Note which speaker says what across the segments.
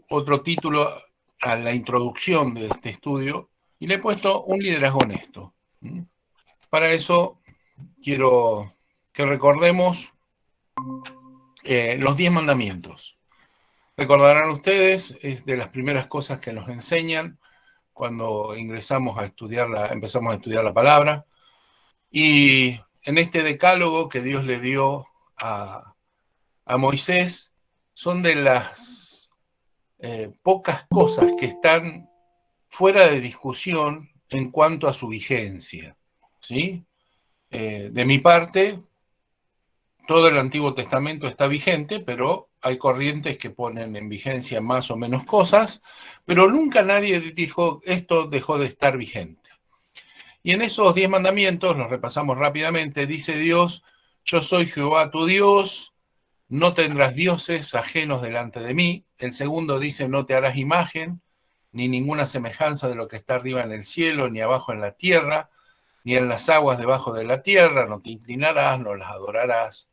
Speaker 1: otro título a la introducción de este estudio y le he puesto un liderazgo honesto. Para eso quiero que recordemos los 10 mandamientos. Recordarán ustedes, es de las primeras cosas que nos enseñan cuando empezamos a estudiar la palabra. Y en este decálogo que Dios le dio a Moisés, son de las pocas cosas que están fuera de discusión en cuanto a su vigencia. ¿Sí? De mi parte, todo el Antiguo Testamento está vigente, pero hay corrientes que ponen en vigencia más o menos cosas, pero nunca nadie dijo esto dejó de estar vigente. Y en esos 10 mandamientos, los repasamos rápidamente, dice Dios, yo soy Jehová tu Dios, no tendrás dioses ajenos delante de mí. El segundo dice, no te harás imagen, ni ninguna semejanza de lo que está arriba en el cielo, ni abajo en la tierra, ni en las aguas debajo de la tierra, no te inclinarás, no las adorarás.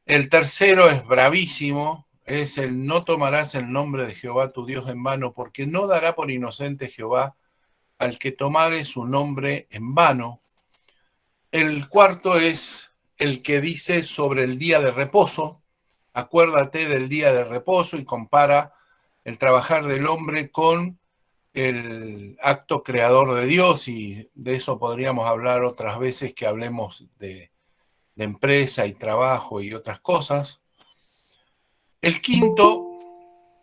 Speaker 1: El tercero es bravísimo, es el no tomarás el nombre de Jehová tu Dios en vano, porque no dará por inocente Jehová al que tomare su nombre en vano. El cuarto es el que dice sobre el día de reposo, acuérdate del día de reposo y compara el trabajar del hombre con el acto creador de Dios, y de eso podríamos hablar otras veces que hablemos de empresa y trabajo y otras cosas. El quinto,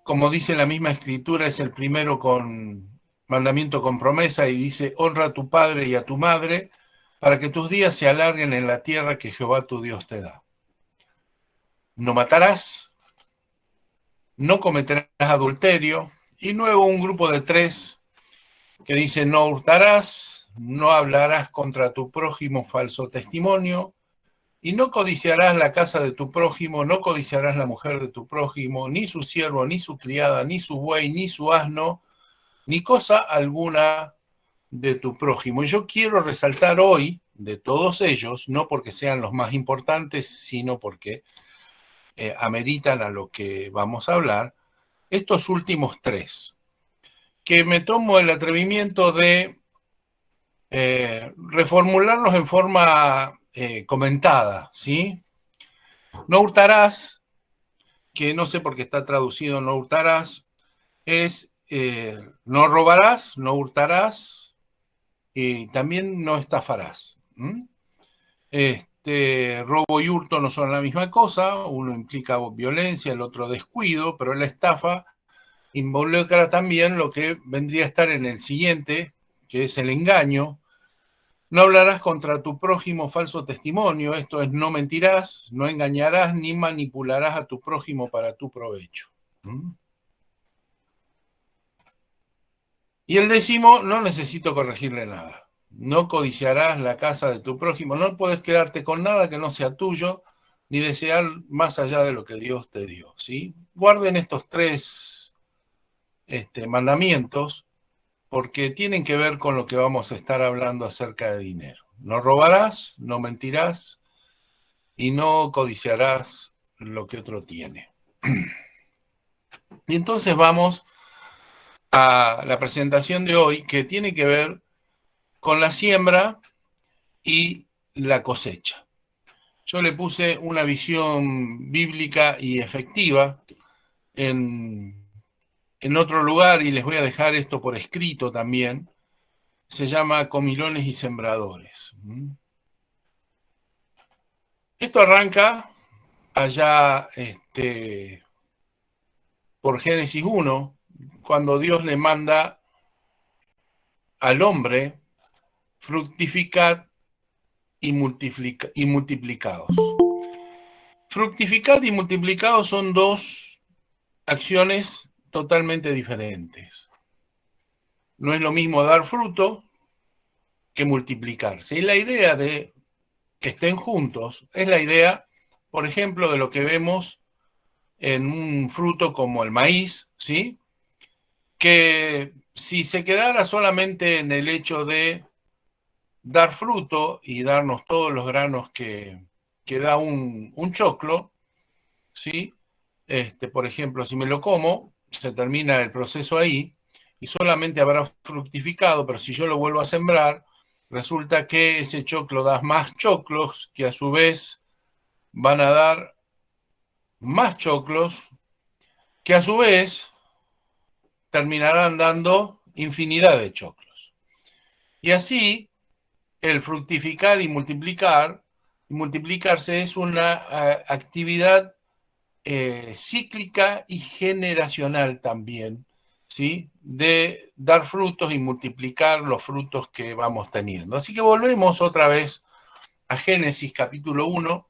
Speaker 1: como dice la misma escritura, es el primero con mandamiento con promesa y dice, honra a tu padre y a tu madre para que tus días se alarguen en la tierra que Jehová tu Dios te da. No matarás, no cometerás adulterio, y luego un grupo de 3 que dice, no hurtarás, no hablarás contra tu prójimo falso testimonio, y no codiciarás la casa de tu prójimo, no codiciarás la mujer de tu prójimo, ni su siervo, ni su criada, ni su buey, ni su asno, ni cosa alguna de tu prójimo. Y yo quiero resaltar hoy de todos ellos, no porque sean los más importantes, sino porque ameritan a lo que vamos a hablar, estos últimos 3, que me tomo el atrevimiento de reformularlos en forma comentada, ¿sí? No hurtarás, que no sé por qué está traducido no hurtarás, es no robarás, no hurtarás y también no estafarás. Robo y hurto no son la misma cosa, uno implica violencia, el otro descuido, pero la estafa involucra también lo que vendría a estar en el siguiente, que es el engaño. No hablarás contra tu prójimo falso testimonio, esto es, no mentirás, no engañarás, ni manipularás a tu prójimo para tu provecho. Y el 10, no necesito corregirle nada. No codiciarás la casa de tu prójimo, no puedes quedarte con nada que no sea tuyo, ni desear más allá de lo que Dios te dio, ¿sí? Guarden estos 3 mandamientos, porque tienen que ver con lo que vamos a estar hablando acerca de dinero. No robarás, no mentirás y no codiciarás lo que otro tiene. Y entonces vamos a la presentación de hoy, que tiene que ver con la siembra y la cosecha. Yo le puse una visión bíblica y efectiva en otro lugar, y les voy a dejar esto por escrito también. Se llama Comilones y Sembradores. Esto arranca allá por Génesis 1, cuando Dios le manda al hombre fructificad y multiplicados. Fructificad y multiplicados son 2 acciones totalmente diferentes. No es lo mismo dar fruto que multiplicarse. Y la idea de que estén juntos es la idea, por ejemplo, de lo que vemos en un fruto como el maíz, ¿sí? Que si se quedara solamente en el hecho de dar fruto y darnos todos los granos que da un choclo, ¿sí? Por ejemplo, si me lo como, se termina el proceso ahí y solamente habrá fructificado, pero si yo lo vuelvo a sembrar, resulta que ese choclo da más choclos que a su vez van a dar más choclos que a su vez terminarán dando infinidad de choclos. Y así el fructificar y multiplicarse es una actividad cíclica y generacional también, ¿sí? De dar frutos y multiplicar los frutos que vamos teniendo. Así que volvemos otra vez a Génesis capítulo 1,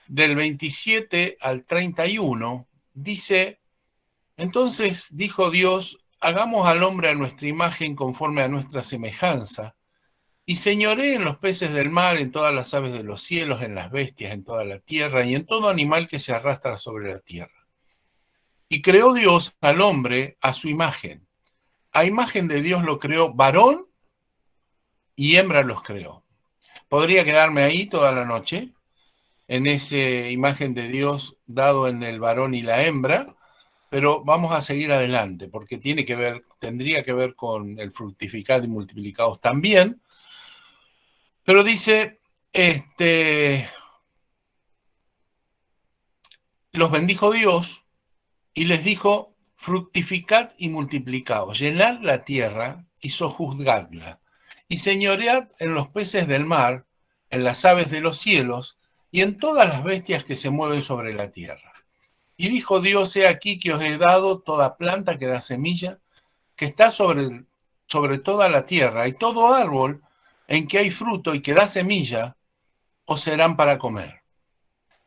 Speaker 1: del 27 al 31, dice: entonces dijo Dios, hagamos al hombre a nuestra imagen conforme a nuestra semejanza, y señoré en los peces del mar, en todas las aves de los cielos, en las bestias, en toda la tierra, y en todo animal que se arrastra sobre la tierra. Y creó Dios al hombre a su imagen. A imagen de Dios lo creó, varón y hembra los creó. Podría quedarme ahí toda la noche, en esa imagen de Dios dado en el varón y la hembra, pero vamos a seguir adelante, porque tendría que ver con el fructificado y multiplicados también. Pero dice, los bendijo Dios y les dijo, fructificad y multiplicaos, llenad la tierra y sojuzgadla, y señoread en los peces del mar, en las aves de los cielos, y en todas las bestias que se mueven sobre la tierra. Y dijo Dios, he aquí que os he dado toda planta que da semilla, que está sobre toda la tierra, y todo árbol en que hay fruto y que da semilla, os serán para comer.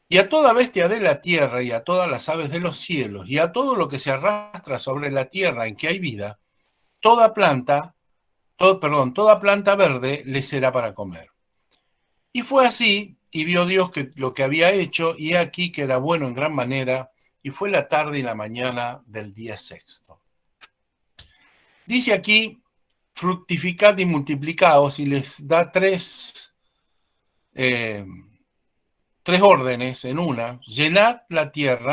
Speaker 1: Y a toda bestia de la tierra, y a todas las aves de los cielos, y a todo lo que se arrastra sobre la tierra en que hay vida, toda planta verde les será para comer. Y fue así, y vio Dios que lo que había hecho, y he aquí que era bueno en gran manera, y fue la tarde y la mañana del día sexto. Dice aquí, fructificad y multiplicaos, y les da tres órdenes en una. Llenad la tierra,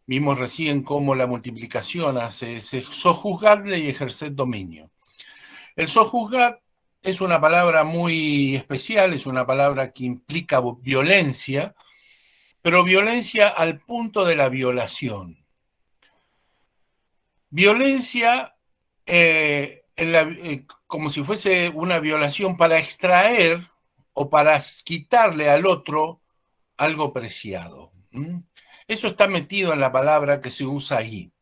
Speaker 1: vimos recién cómo la multiplicación hace ese sojuzgadle y ejercer dominio. El sojuzgad es una palabra muy especial, es una palabra que implica violencia, pero violencia al punto de la violación. Violencia como si fuese una violación para extraer o para quitarle al otro algo preciado. Eso está metido en la palabra que se usa ahí.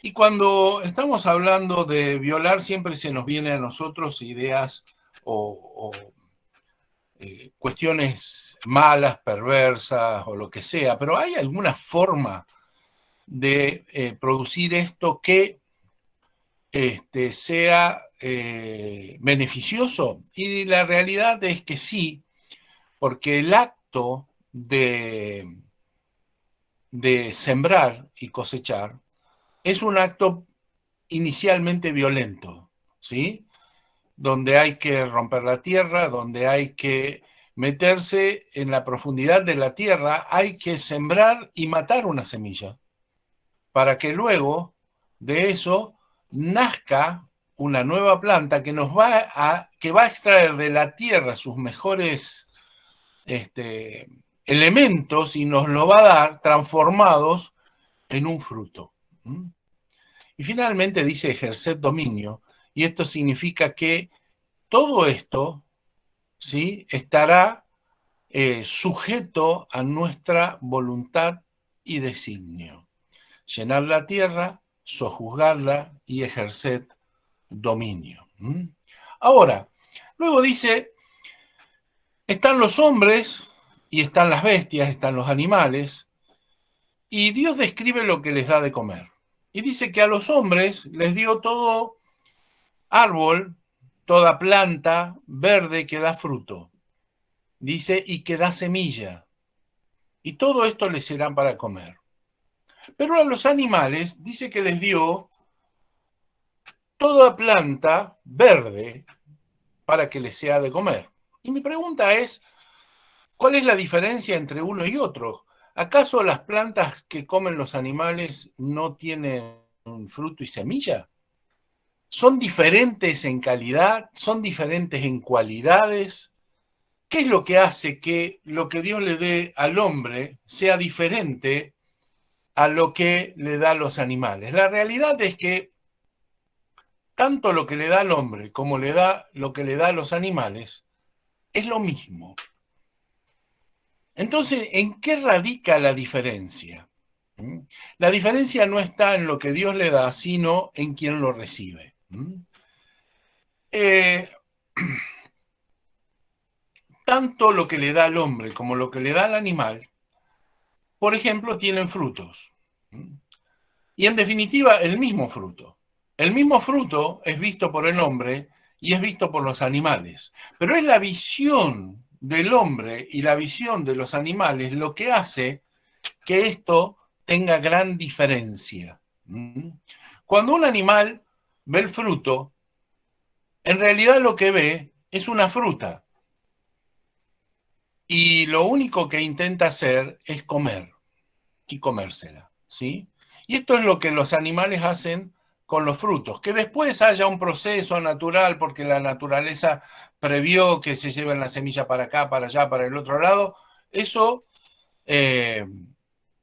Speaker 1: Y cuando estamos hablando de violar, siempre se nos vienen a nosotros ideas o cuestiones malas, perversas o lo que sea, pero ¿hay alguna forma de producir esto que sea beneficioso? Y la realidad es que sí, porque el acto de sembrar y cosechar es un acto inicialmente violento, ¿sí? Donde hay que romper la tierra, donde hay que meterse en la profundidad de la tierra, hay que sembrar y matar una semilla, para que luego de eso nazca una nueva planta que que va a extraer de la tierra sus mejores elementos y nos lo va a dar transformados en un fruto. Y finalmente dice ejercer dominio, y esto significa que todo esto, ¿sí?, estará sujeto a nuestra voluntad y designio. Llenar la tierra, sojuzgarla y ejercer dominio. Ahora, luego dice, están los hombres y están las bestias, están los animales, y Dios describe lo que les da de comer. Y dice que a los hombres les dio todo árbol, toda planta verde que da fruto. Dice, y que da semilla. Y todo esto les será para comer. Pero a los animales dice que les dio toda planta verde para que les sea de comer. Y mi pregunta es, ¿cuál es la diferencia entre uno y otro? ¿Acaso las plantas que comen los animales no tienen fruto y semilla? ¿Son diferentes en calidad? ¿Son diferentes en cualidades? ¿Qué es lo que hace que lo que Dios le dé al hombre sea diferente a lo que le da a los animales? La realidad es que tanto lo que le da al hombre como lo que le da a los animales es lo mismo. Entonces, ¿en qué radica la diferencia? La diferencia no está en lo que Dios le da, sino en quien lo recibe. Tanto lo que le da al hombre como lo que le da al animal, por ejemplo, tienen frutos. Y en definitiva, el mismo fruto. El mismo fruto es visto por el hombre y es visto por los animales. Pero es la visión del hombre y la visión de los animales lo que hace que esto tenga gran diferencia. Cuando un animal ve el fruto, en realidad lo que ve es una fruta. Y lo único que intenta hacer es comer y comérsela, ¿sí? Y esto es lo que los animales hacen con los frutos. Que después haya un proceso natural, porque la naturaleza previó que se lleven la semilla para acá, para allá, para el otro lado, eso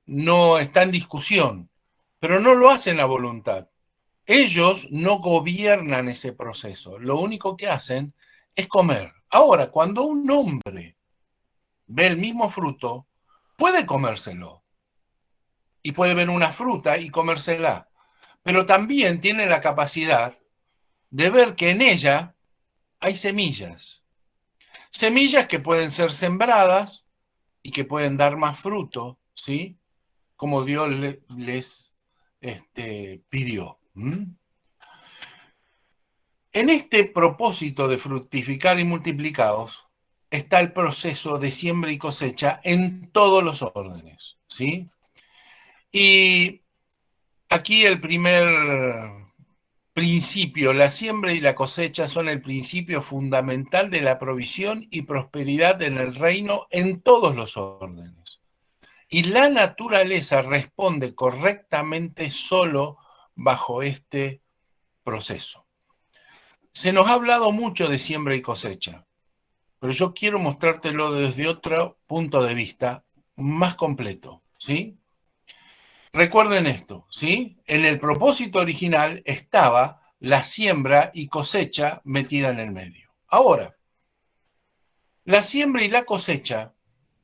Speaker 1: no está en discusión, pero no lo hacen a voluntad. Ellos no gobiernan ese proceso, lo único que hacen es comer. Ahora, cuando un hombre ve el mismo fruto, puede comérselo y puede ver una fruta y comérsela, pero también tiene la capacidad de ver que en ella hay semillas. Semillas que pueden ser sembradas y que pueden dar más fruto, ¿sí? Como Dios les pidió. En este propósito de fructificar y multiplicados está el proceso de siembra y cosecha en todos los órdenes, ¿sí? Y aquí el primer principio, la siembra y la cosecha son el principio fundamental de la provisión y prosperidad en el reino en todos los órdenes. Y la naturaleza responde correctamente solo bajo este proceso. Se nos ha hablado mucho de siembra y cosecha, pero yo quiero mostrártelo desde otro punto de vista más completo, ¿sí? Recuerden esto, ¿sí? En el propósito original estaba la siembra y cosecha metida en el medio. Ahora, la siembra y la cosecha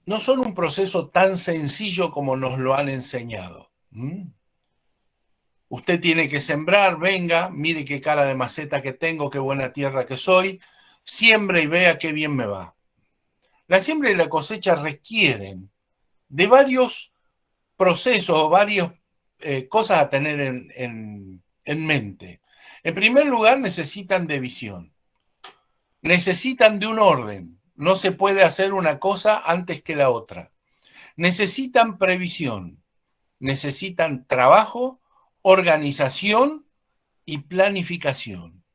Speaker 1: no son un proceso tan sencillo como nos lo han enseñado. Usted tiene que sembrar, venga, mire qué cara de maceta que tengo, qué buena tierra que soy, siembra y vea qué bien me va. La siembra y la cosecha requieren de varios procesos o varias cosas a tener en mente. En primer lugar, necesitan de visión. Necesitan de un orden. No se puede hacer una cosa antes que la otra. Necesitan previsión. Necesitan trabajo, organización y planificación.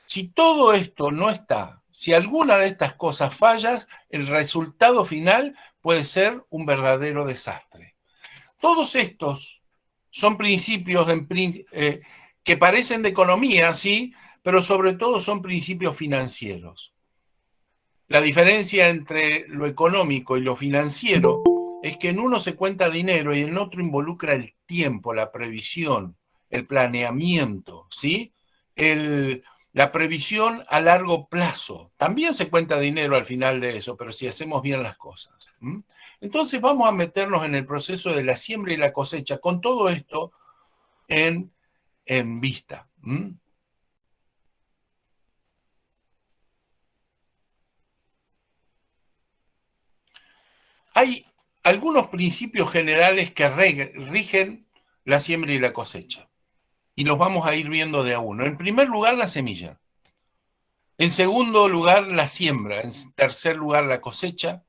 Speaker 1: Si todo esto no está, si alguna de estas cosas fallas, el resultado final puede ser un verdadero desastre. Todos estos son principios que parecen de economía, sí, pero sobre todo son principios financieros. La diferencia entre lo económico y lo financiero es que en uno se cuenta dinero y en otro involucra el tiempo, la previsión, el planeamiento, ¿sí? La previsión a largo plazo. También se cuenta dinero al final de eso, pero si hacemos bien las cosas. Entonces vamos a meternos en el proceso de la siembra y la cosecha con todo esto en vista. Hay algunos principios generales que rigen la siembra y la cosecha. Y los vamos a ir viendo de a uno. En primer lugar, la semilla. En segundo lugar, la siembra. En tercer lugar, la cosecha.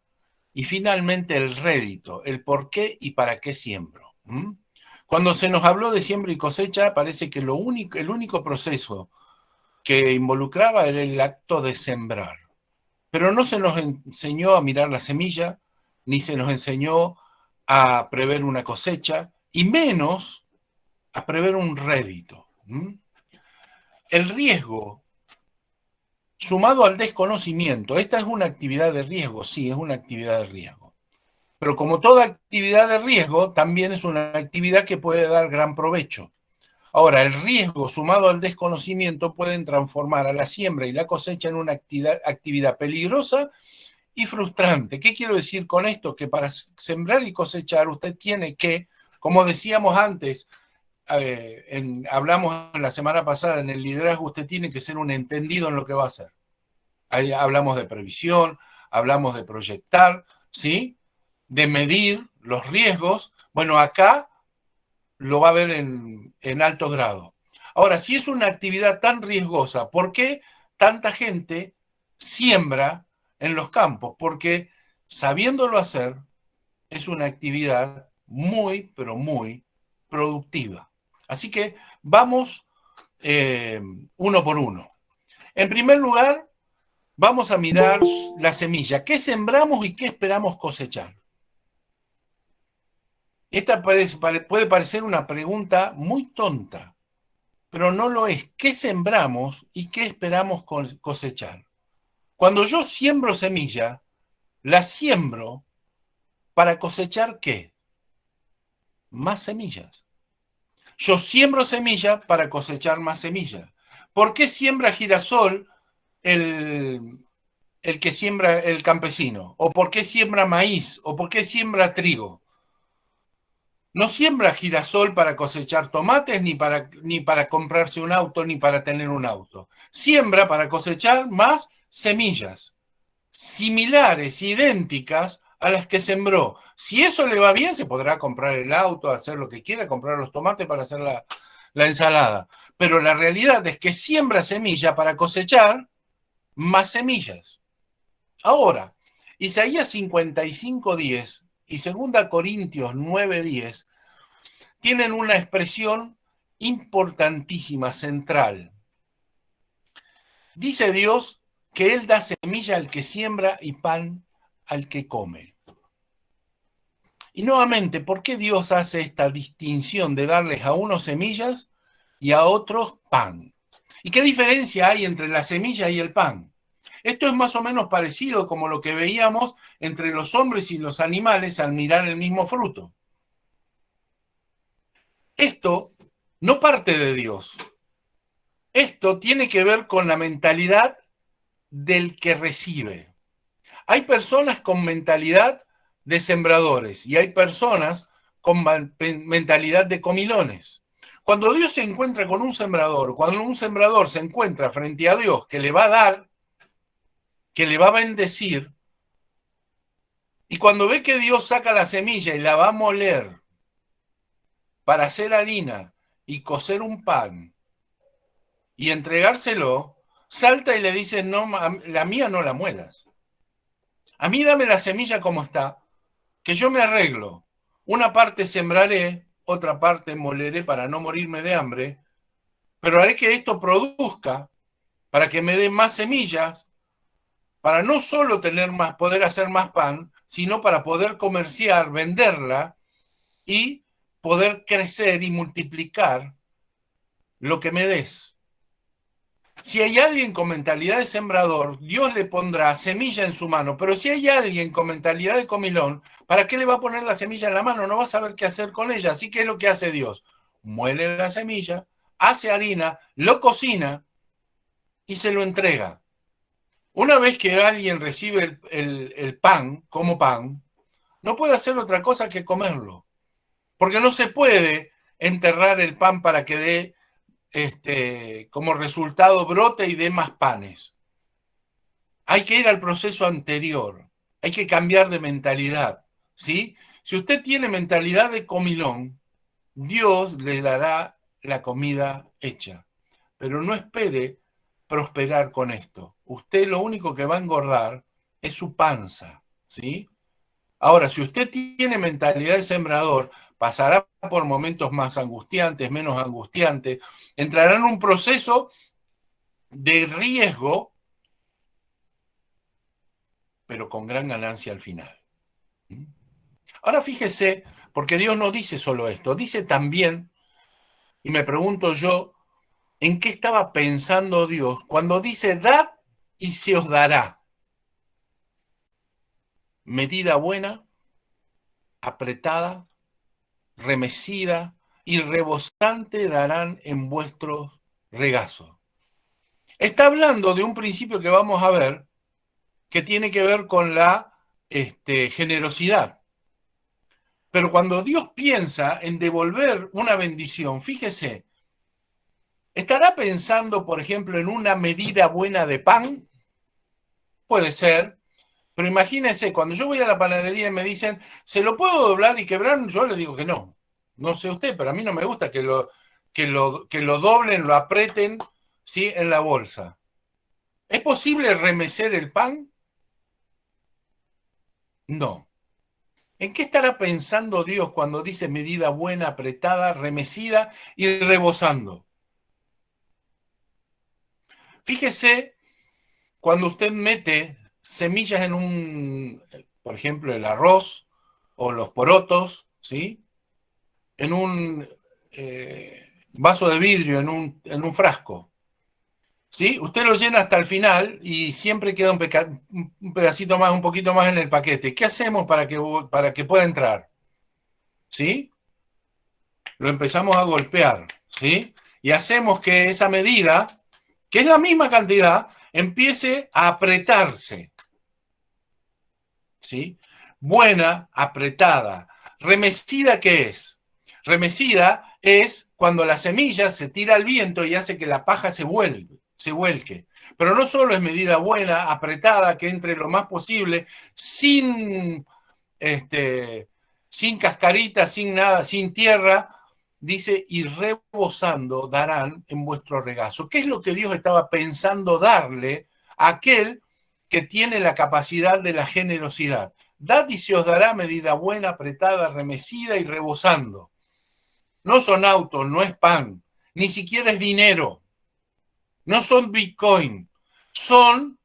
Speaker 1: Y finalmente, el rédito, el por qué y para qué siembro. Cuando se nos habló de siembra y cosecha, parece que el único proceso que involucraba era el acto de sembrar. Pero no se nos enseñó a mirar la semilla, ni se nos enseñó a prever una cosecha, y menos a prever un rédito. El riesgo, sumado al desconocimiento, esta es una actividad de riesgo, sí, es una actividad de riesgo. Pero como toda actividad de riesgo, también es una actividad que puede dar gran provecho. Ahora, el riesgo sumado al desconocimiento pueden transformar a la siembra y la cosecha en una actividad peligrosa y frustrante. ¿Qué quiero decir con esto? Que para sembrar y cosechar usted tiene que, como decíamos antes, hablamos la semana pasada en el liderazgo, usted tiene que ser un entendido en lo que va a hacer. Ahí hablamos de previsión, hablamos de proyectar, ¿sí? De medir los riesgos. Bueno, acá lo va a ver en alto grado. Ahora, si es una actividad tan riesgosa, ¿por qué tanta gente siembra en los campos? Porque sabiéndolo hacer, es una actividad muy, pero muy productiva. Así que vamos uno por uno. En primer lugar, vamos a mirar la semilla. ¿Qué sembramos y qué esperamos cosechar? Esta puede parecer una pregunta muy tonta, pero no lo es. ¿Qué sembramos y qué esperamos cosechar? Cuando yo siembro semilla, la siembro para cosechar ¿qué? Más semillas. Yo siembro semilla para cosechar más semilla. ¿Por qué siembra girasol el que siembra el campesino? ¿O por qué siembra maíz? ¿O por qué siembra trigo? No siembra girasol para cosechar tomates, ni para comprarse un auto, ni para tener un auto. Siembra para cosechar más semillas, similares, idénticas a las que sembró. Si eso le va bien, se podrá comprar el auto, hacer lo que quiera, comprar los tomates para hacer la ensalada. Pero la realidad es que siembra semilla para cosechar más semillas. Ahora, Isaías 55:10 y 2 Corintios 9:10 tienen una expresión importantísima, central. Dice Dios que Él da semilla al que siembra y pan al que come. Y nuevamente, ¿por qué Dios hace esta distinción de darles a unos semillas y a otros pan? ¿Y qué diferencia hay entre la semilla y el pan? Esto es más o menos parecido como lo que veíamos entre los hombres y los animales al mirar el mismo fruto. Esto no parte de Dios. Esto tiene que ver con la mentalidad del que recibe. Hay personas con mentalidad de sembradores y hay personas con mentalidad de comilones. Cuando Dios se encuentra con un sembrador, cuando un sembrador se encuentra frente a Dios que le va a dar, que le va a bendecir, y cuando ve que Dios saca la semilla y la va a moler para hacer harina y cocer un pan y entregárselo, salta y le dice, no, la mía no la muelas. A mí dame la semilla como está, que yo me arreglo. Una parte sembraré, otra parte moleré para no morirme de hambre, pero haré que esto produzca para que me dé más semillas, para no solo tener más, poder hacer más pan, sino para poder comerciar, venderla y poder crecer y multiplicar lo que me des. Si hay alguien con mentalidad de sembrador, Dios le pondrá semilla en su mano, pero si hay alguien con mentalidad de comilón, ¿para qué le va a poner la semilla en la mano? No va a saber qué hacer con ella. Así que es lo que hace Dios. Muele la semilla, hace harina, lo cocina y se lo entrega. Una vez que alguien recibe el pan como pan, no puede hacer otra cosa que comerlo, porque no se puede enterrar el pan para que dé como resultado brote y dé más panes. Hay que ir al proceso anterior, hay que cambiar de mentalidad, ¿sí? Si usted tiene mentalidad de comilón, Dios le dará la comida hecha, pero no espere prosperar con esto. Usted lo único que va a engordar es su panza, ¿sí? Ahora, si usted tiene mentalidad de sembrador, pasará por momentos más angustiantes, menos angustiantes, entrará en un proceso de riesgo, pero con gran ganancia al final. Ahora fíjese, porque Dios no dice solo esto, dice también Y me pregunto yo, ¿en qué estaba pensando Dios cuando dice, dad y se os dará? Medida buena, apretada, remecida y rebosante darán en vuestros regazos. Está hablando de un principio que vamos a ver, que tiene que ver con la generosidad. Pero cuando Dios piensa en devolver una bendición, fíjese, ¿estará pensando, por ejemplo, en una medida buena de pan? Puede ser, pero imagínense, cuando yo voy a la panadería y me dicen, ¿se lo puedo doblar y quebrar? Yo le digo que no. No sé usted, pero a mí no me gusta que lo doblen, lo aprieten, ¿sí? En la bolsa. ¿Es posible remecer el pan? No. ¿En qué estará pensando Dios cuando dice medida buena, apretada, remecida y rebosando? Fíjese cuando usted mete semillas en por ejemplo, el arroz o los porotos, ¿sí? En un vaso de vidrio, en un frasco, ¿sí? Usted lo llena hasta el final y siempre queda un pedacito más, un poquito más en el paquete. ¿Qué hacemos para que pueda entrar? ¿Sí? Lo empezamos a golpear, ¿sí? Y hacemos que esa medida, que es la misma cantidad, empiece a apretarse, ¿sí? Buena, apretada. ¿Remecida qué es? Remecida es cuando la semilla se tira al viento y hace que la paja se vuelque. Pero no solo es medida buena, apretada, que entre lo más posible, sin cascarita, sin nada, sin tierra, dice, y rebosando darán en vuestro regazo. ¿Qué es lo que Dios estaba pensando darle a aquel que tiene la capacidad de la generosidad? Dad y se os dará medida buena, apretada, remecida y rebosando. No son autos, no es pan, ni siquiera es dinero, no son Bitcoin, son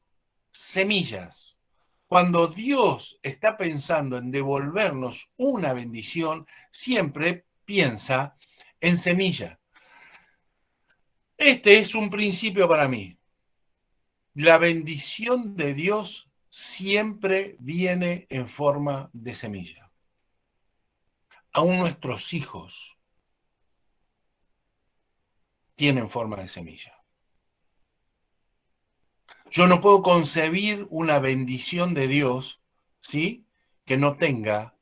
Speaker 1: semillas. Cuando Dios está pensando en devolvernos una bendición, siempre piensa en semilla. Este es un principio para mí. La bendición de Dios siempre viene en forma de semilla. Aún nuestros hijos tienen forma de semilla. Yo no puedo concebir una bendición de Dios, ¿sí?, que no tenga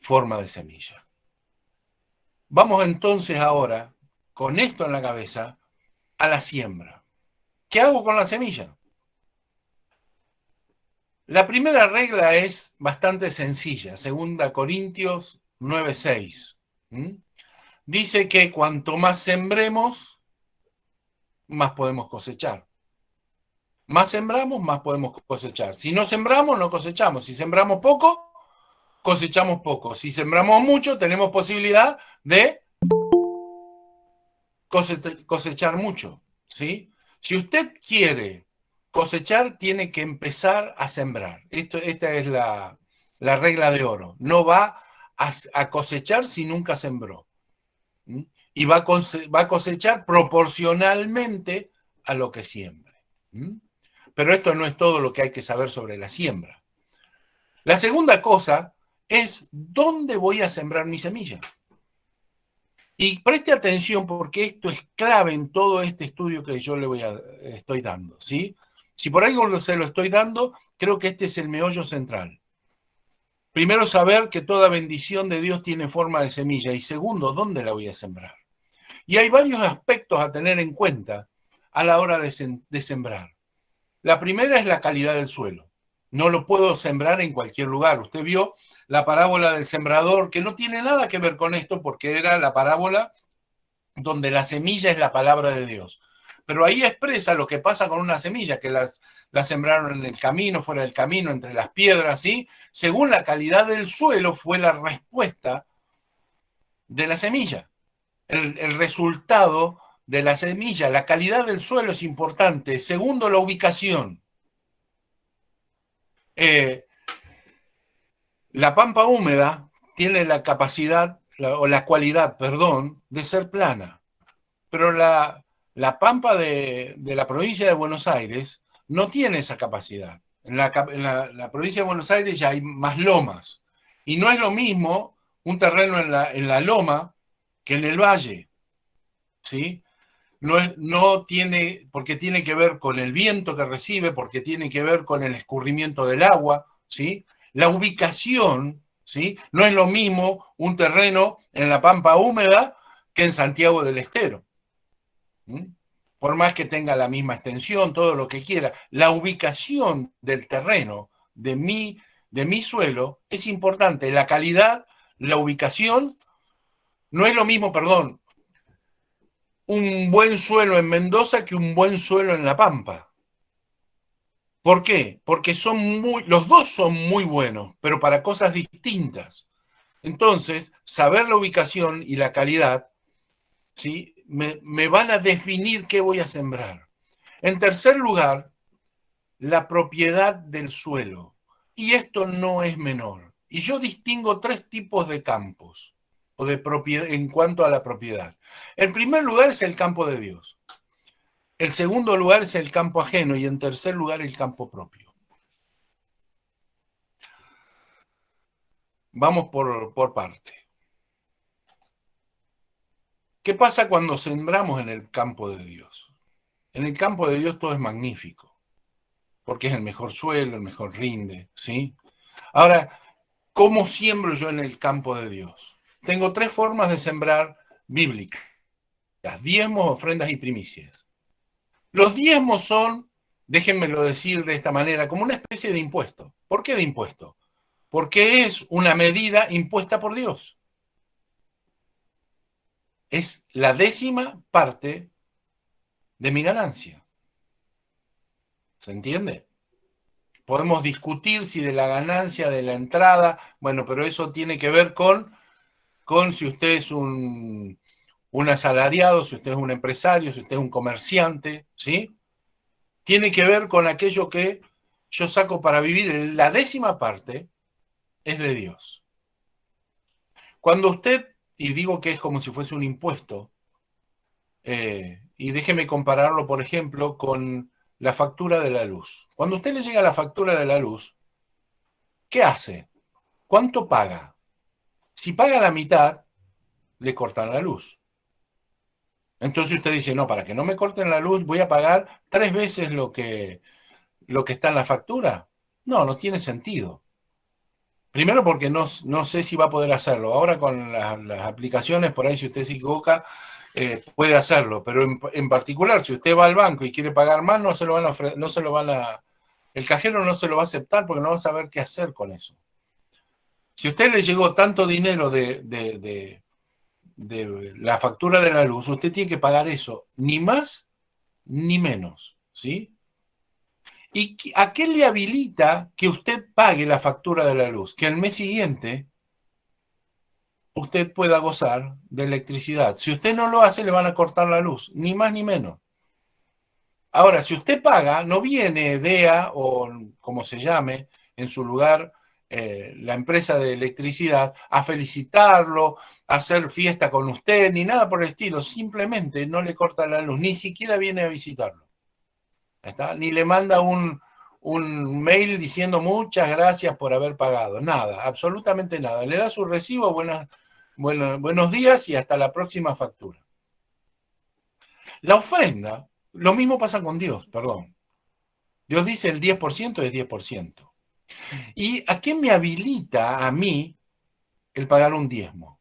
Speaker 1: forma de semilla. Vamos entonces ahora, con esto en la cabeza, a la siembra. ¿Qué hago con la semilla? La primera regla es bastante sencilla, 2 Corintios 9:6. Dice que cuanto más sembremos, más podemos cosechar. Más sembramos, más podemos cosechar. Si no sembramos, no cosechamos. Si sembramos poco, cosechamos poco. Si sembramos mucho, tenemos posibilidad de cosechar mucho, ¿sí? Si usted quiere cosechar, tiene que empezar a sembrar. Esta es la regla de oro. No va a cosechar si nunca sembró. Y va a cosechar proporcionalmente a lo que siembre. Pero esto no es todo lo que hay que saber sobre la siembra. La segunda cosa es dónde voy a sembrar mi semilla. Y preste atención porque esto es clave en todo este estudio que yo estoy dando, ¿sí? Si por algo se lo estoy dando, creo que este es el meollo central. Primero, saber que toda bendición de Dios tiene forma de semilla. Y segundo, ¿dónde la voy a sembrar? Y hay varios aspectos a tener en cuenta a la hora de sembrar. La primera es la calidad del suelo. No lo puedo sembrar en cualquier lugar. Usted vio la parábola del sembrador, que no tiene nada que ver con esto porque era la parábola donde la semilla es la palabra de Dios. Pero ahí expresa lo que pasa con una semilla, que la sembraron en el camino, fuera del camino, entre las piedras, ¿sí? Según la calidad del suelo fue la respuesta de la semilla. El resultado de la semilla, la calidad del suelo es importante. Segundo, la ubicación. La pampa húmeda tiene la capacidad, o la cualidad, perdón, de ser plana. pero la pampa de la provincia de Buenos Aires no tiene esa capacidad. En la provincia de Buenos Aires ya hay más lomas. Y no es lo mismo un terreno en la loma que en el valle, ¿sí? No tiene, porque tiene que ver con el viento que recibe, porque tiene que ver con el escurrimiento del agua, ¿sí? La ubicación, ¿sí? No es lo mismo un terreno en la pampa húmeda que en Santiago del Estero. ¿Mm? Por más que tenga la misma extensión, todo lo que quiera, la ubicación del terreno, de mi suelo, es importante. La calidad, la ubicación, no es lo mismo, perdón, un buen suelo en Mendoza que un buen suelo en La Pampa. ¿Por qué? Porque los dos son muy buenos, pero para cosas distintas. Entonces, saber la ubicación y la calidad, ¿sí? Me van a definir qué voy a sembrar. En tercer lugar, la propiedad del suelo. Y esto no es menor. Y yo distingo tres tipos de campos o de propiedad en cuanto a la propiedad. El primer lugar es el campo de Dios. El segundo lugar es el campo ajeno y en tercer lugar el campo propio. Vamos por parte. ¿Qué pasa cuando sembramos en el campo de Dios? En el campo de Dios todo es magnífico, porque es el mejor suelo, el mejor rinde, ¿sí? Ahora, ¿cómo siembro yo en el campo de Dios? Tengo tres formas de sembrar bíblicas: diezmos, ofrendas y primicias. Los diezmos son, déjenmelo decir de esta manera, como una especie de impuesto. ¿Por qué de impuesto? Porque es una medida impuesta por Dios. Es la 10ª parte de mi ganancia. ¿Se entiende? Podemos discutir si de la ganancia, de la entrada, bueno, pero eso tiene que ver con si usted es un asalariado, si usted es un empresario, si usted es un comerciante, ¿sí? Tiene que ver con aquello que yo saco para vivir. La 10ª parte es de Dios. Cuando usted, y digo que es como si fuese un impuesto, y déjeme compararlo, por ejemplo, con la factura de la luz. Cuando a usted le llega la factura de la luz, ¿qué hace? ¿Cuánto paga? Si paga la mitad, le cortan la luz. Entonces usted dice, no, para que no me corten la luz, voy a pagar 3 veces lo que está en la factura. No, no tiene sentido. Primero porque no sé si va a poder hacerlo. Ahora con las aplicaciones, por ahí si usted se equivoca, puede hacerlo. Pero en particular, si usted va al banco y quiere pagar más, no se lo van a el cajero no se lo va a aceptar porque no va a saber qué hacer con eso. Si a usted le llegó tanto dinero de la factura de la luz, usted tiene que pagar eso, ni más ni menos, ¿sí? ¿Y a qué le habilita que usted pague la factura de la luz? Que el mes siguiente usted pueda gozar de electricidad. Si usted no lo hace, le van a cortar la luz, ni más ni menos. Ahora, si usted paga, no viene DEA o como se llame en su lugar la empresa de electricidad a felicitarlo, a hacer fiesta con usted, ni nada por el estilo. Simplemente no le corta la luz, ni siquiera viene a visitarlo. ¿Está? Ni le manda un mail diciendo muchas gracias por haber pagado. Nada, absolutamente nada. Le da su recibo, buenos días y hasta la próxima factura. La ofrenda, lo mismo pasa con Dios, perdón. Dios dice el 10% es 10%. ¿Y a qué me habilita a mí el pagar un diezmo?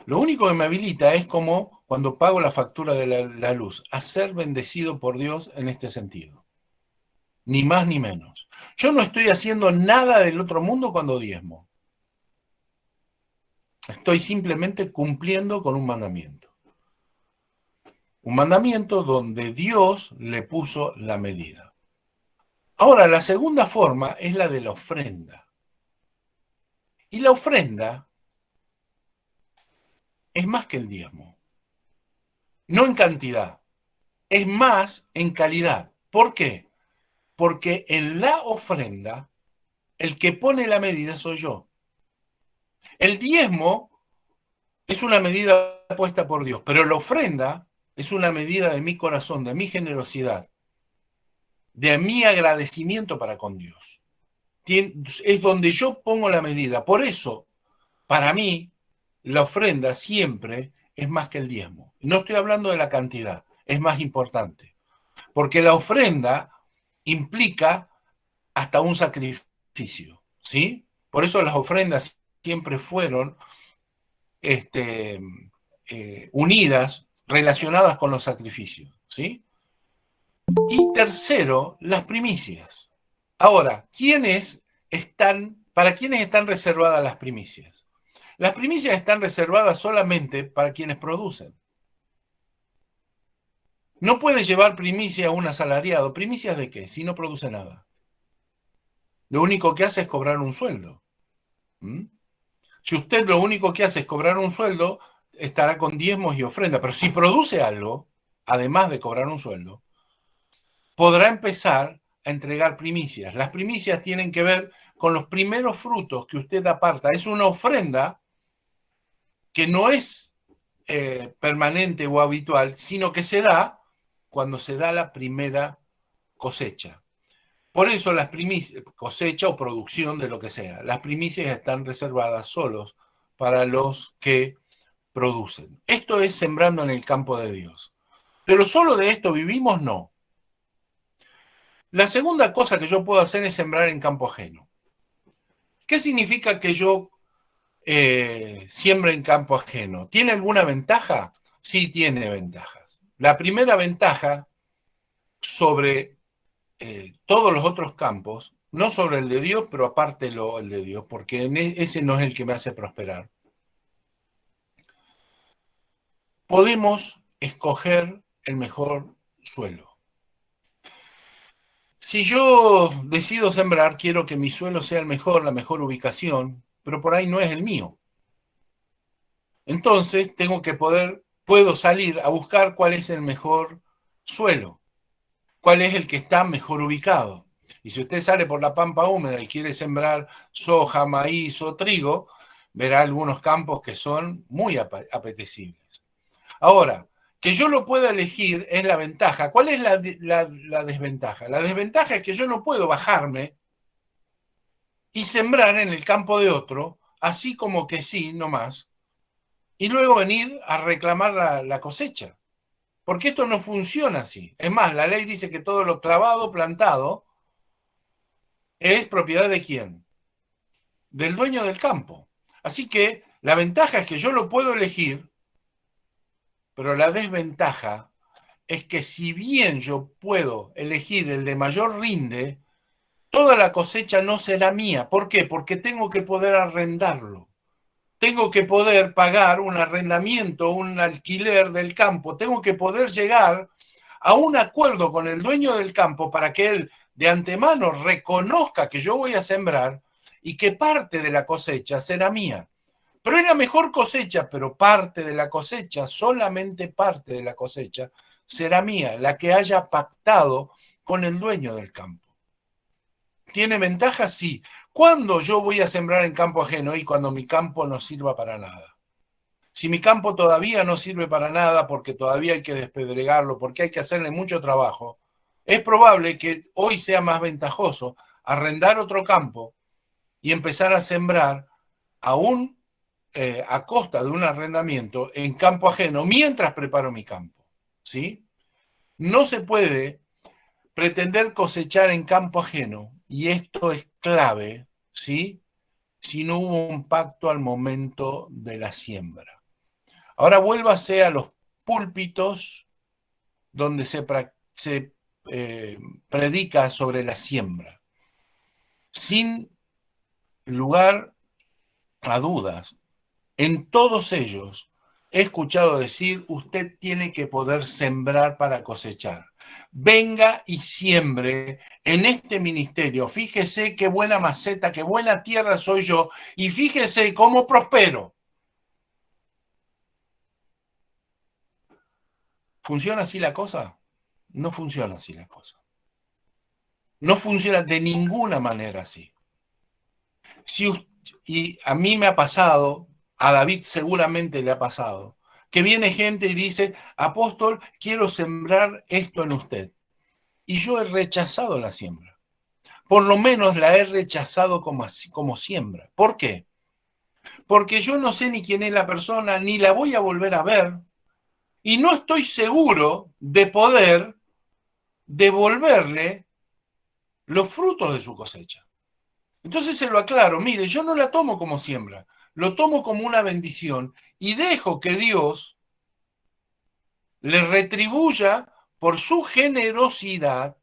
Speaker 1: Lo único que me habilita es como cuando pago la factura de la luz, a ser bendecido por Dios en este sentido. Ni más ni menos. Yo no estoy haciendo nada del otro mundo cuando diezmo. Estoy simplemente cumpliendo con un mandamiento. Un mandamiento donde Dios le puso la medida. Ahora, la segunda forma es la de la ofrenda. Y la ofrenda es más que el diezmo. No en cantidad, es más en calidad. ¿Por qué? Porque en la ofrenda, el que pone la medida soy yo. El diezmo es una medida puesta por Dios, pero la ofrenda es una medida de mi corazón, de mi generosidad, de mi agradecimiento para con Dios. Es donde yo pongo la medida. Por eso, para mí, la ofrenda siempre es más que el diezmo. No estoy hablando de la cantidad, es más importante. Porque la ofrenda implica hasta un sacrificio, ¿sí? Por eso las ofrendas siempre fueron unidas, relacionadas con los sacrificios, ¿sí? Y tercero, las primicias. Ahora, ¿para quiénes están reservadas las primicias? Las primicias están reservadas solamente para quienes producen. No puede llevar primicia a un asalariado. ¿Primicias de qué? Si no produce nada. Lo único que hace es cobrar un sueldo. Si usted lo único que hace es cobrar un sueldo, estará con diezmos y ofrenda. Pero si produce algo, además de cobrar un sueldo, podrá empezar a entregar primicias. Las primicias tienen que ver con los primeros frutos que usted aparta. Es una ofrenda que no es permanente o habitual, sino que se da cuando se da la primera cosecha. Por eso las primicias, cosecha o producción de lo que sea, las primicias están reservadas solos para los que producen. Esto es sembrando en el campo de Dios. Pero solo de esto vivimos, no. La segunda cosa que yo puedo hacer es sembrar en campo ajeno. ¿Qué significa que yo siembre en campo ajeno? ¿Tiene alguna ventaja? Sí, tiene ventajas. La primera ventaja sobre todos los otros campos, no sobre el de Dios, pero aparte el de Dios, porque ese no es el que me hace prosperar. Podemos escoger el mejor suelo. Si yo decido sembrar, quiero que mi suelo sea el mejor, la mejor ubicación, pero por ahí no es el mío. Entonces puedo salir a buscar cuál es el mejor suelo, cuál es el que está mejor ubicado. Y si usted sale por la pampa húmeda y quiere sembrar soja, maíz o trigo, verá algunos campos que son muy apetecibles. Ahora, que yo lo pueda elegir es la ventaja. ¿Cuál es la desventaja? La desventaja es que yo no puedo bajarme y sembrar en el campo de otro, así como que sí, nomás, y luego venir a reclamar la cosecha. Porque esto no funciona así. Es más, la ley dice que todo lo clavado, plantado, es propiedad de quién? Del dueño del campo. Así que la ventaja es que yo lo puedo elegir, pero la desventaja es que si bien yo puedo elegir el de mayor rinde, toda la cosecha no será mía. ¿Por qué? Porque tengo que poder arrendarlo. Tengo que poder pagar un arrendamiento, un alquiler del campo. Tengo que poder llegar a un acuerdo con el dueño del campo para que él de antemano reconozca que yo voy a sembrar y que parte de la cosecha será mía. Pero es la mejor cosecha, pero parte de la cosecha, solamente parte de la cosecha, será mía, la que haya pactado con el dueño del campo. ¿Tiene ventajas? Sí. ¿Cuándo yo voy a sembrar en campo ajeno? Y cuando mi campo no sirva para nada. Si mi campo todavía no sirve para nada porque todavía hay que despedregarlo, porque hay que hacerle mucho trabajo, es probable que hoy sea más ventajoso arrendar otro campo y empezar a sembrar aún a costa de un arrendamiento en campo ajeno mientras preparo mi campo. ¿Sí? No se puede pretender cosechar en campo ajeno, y esto es clave, ¿sí? Si no hubo un pacto al momento de la siembra. Ahora vuélvase a los púlpitos donde se predica sobre la siembra. Sin lugar a dudas, en todos ellos he escuchado decir, usted tiene que poder sembrar para cosechar. Venga y siembre en este ministerio. Fíjese qué buena maceta, qué buena tierra soy yo, y fíjese cómo prospero. ¿Funciona así la cosa? No funciona así la cosa. No funciona de ninguna manera así. Y a mí me ha pasado A David seguramente le ha pasado, que viene gente y dice, apóstol, quiero sembrar esto en usted. Y yo he rechazado la siembra. Por lo menos la he rechazado como siembra. ¿Por qué? Porque yo no sé ni quién es la persona, ni la voy a volver a ver, y no estoy seguro de poder devolverle los frutos de su cosecha. Entonces se lo aclaro, mire, yo no la tomo como siembra, lo tomo como una bendición y dejo que Dios le retribuya por su generosidad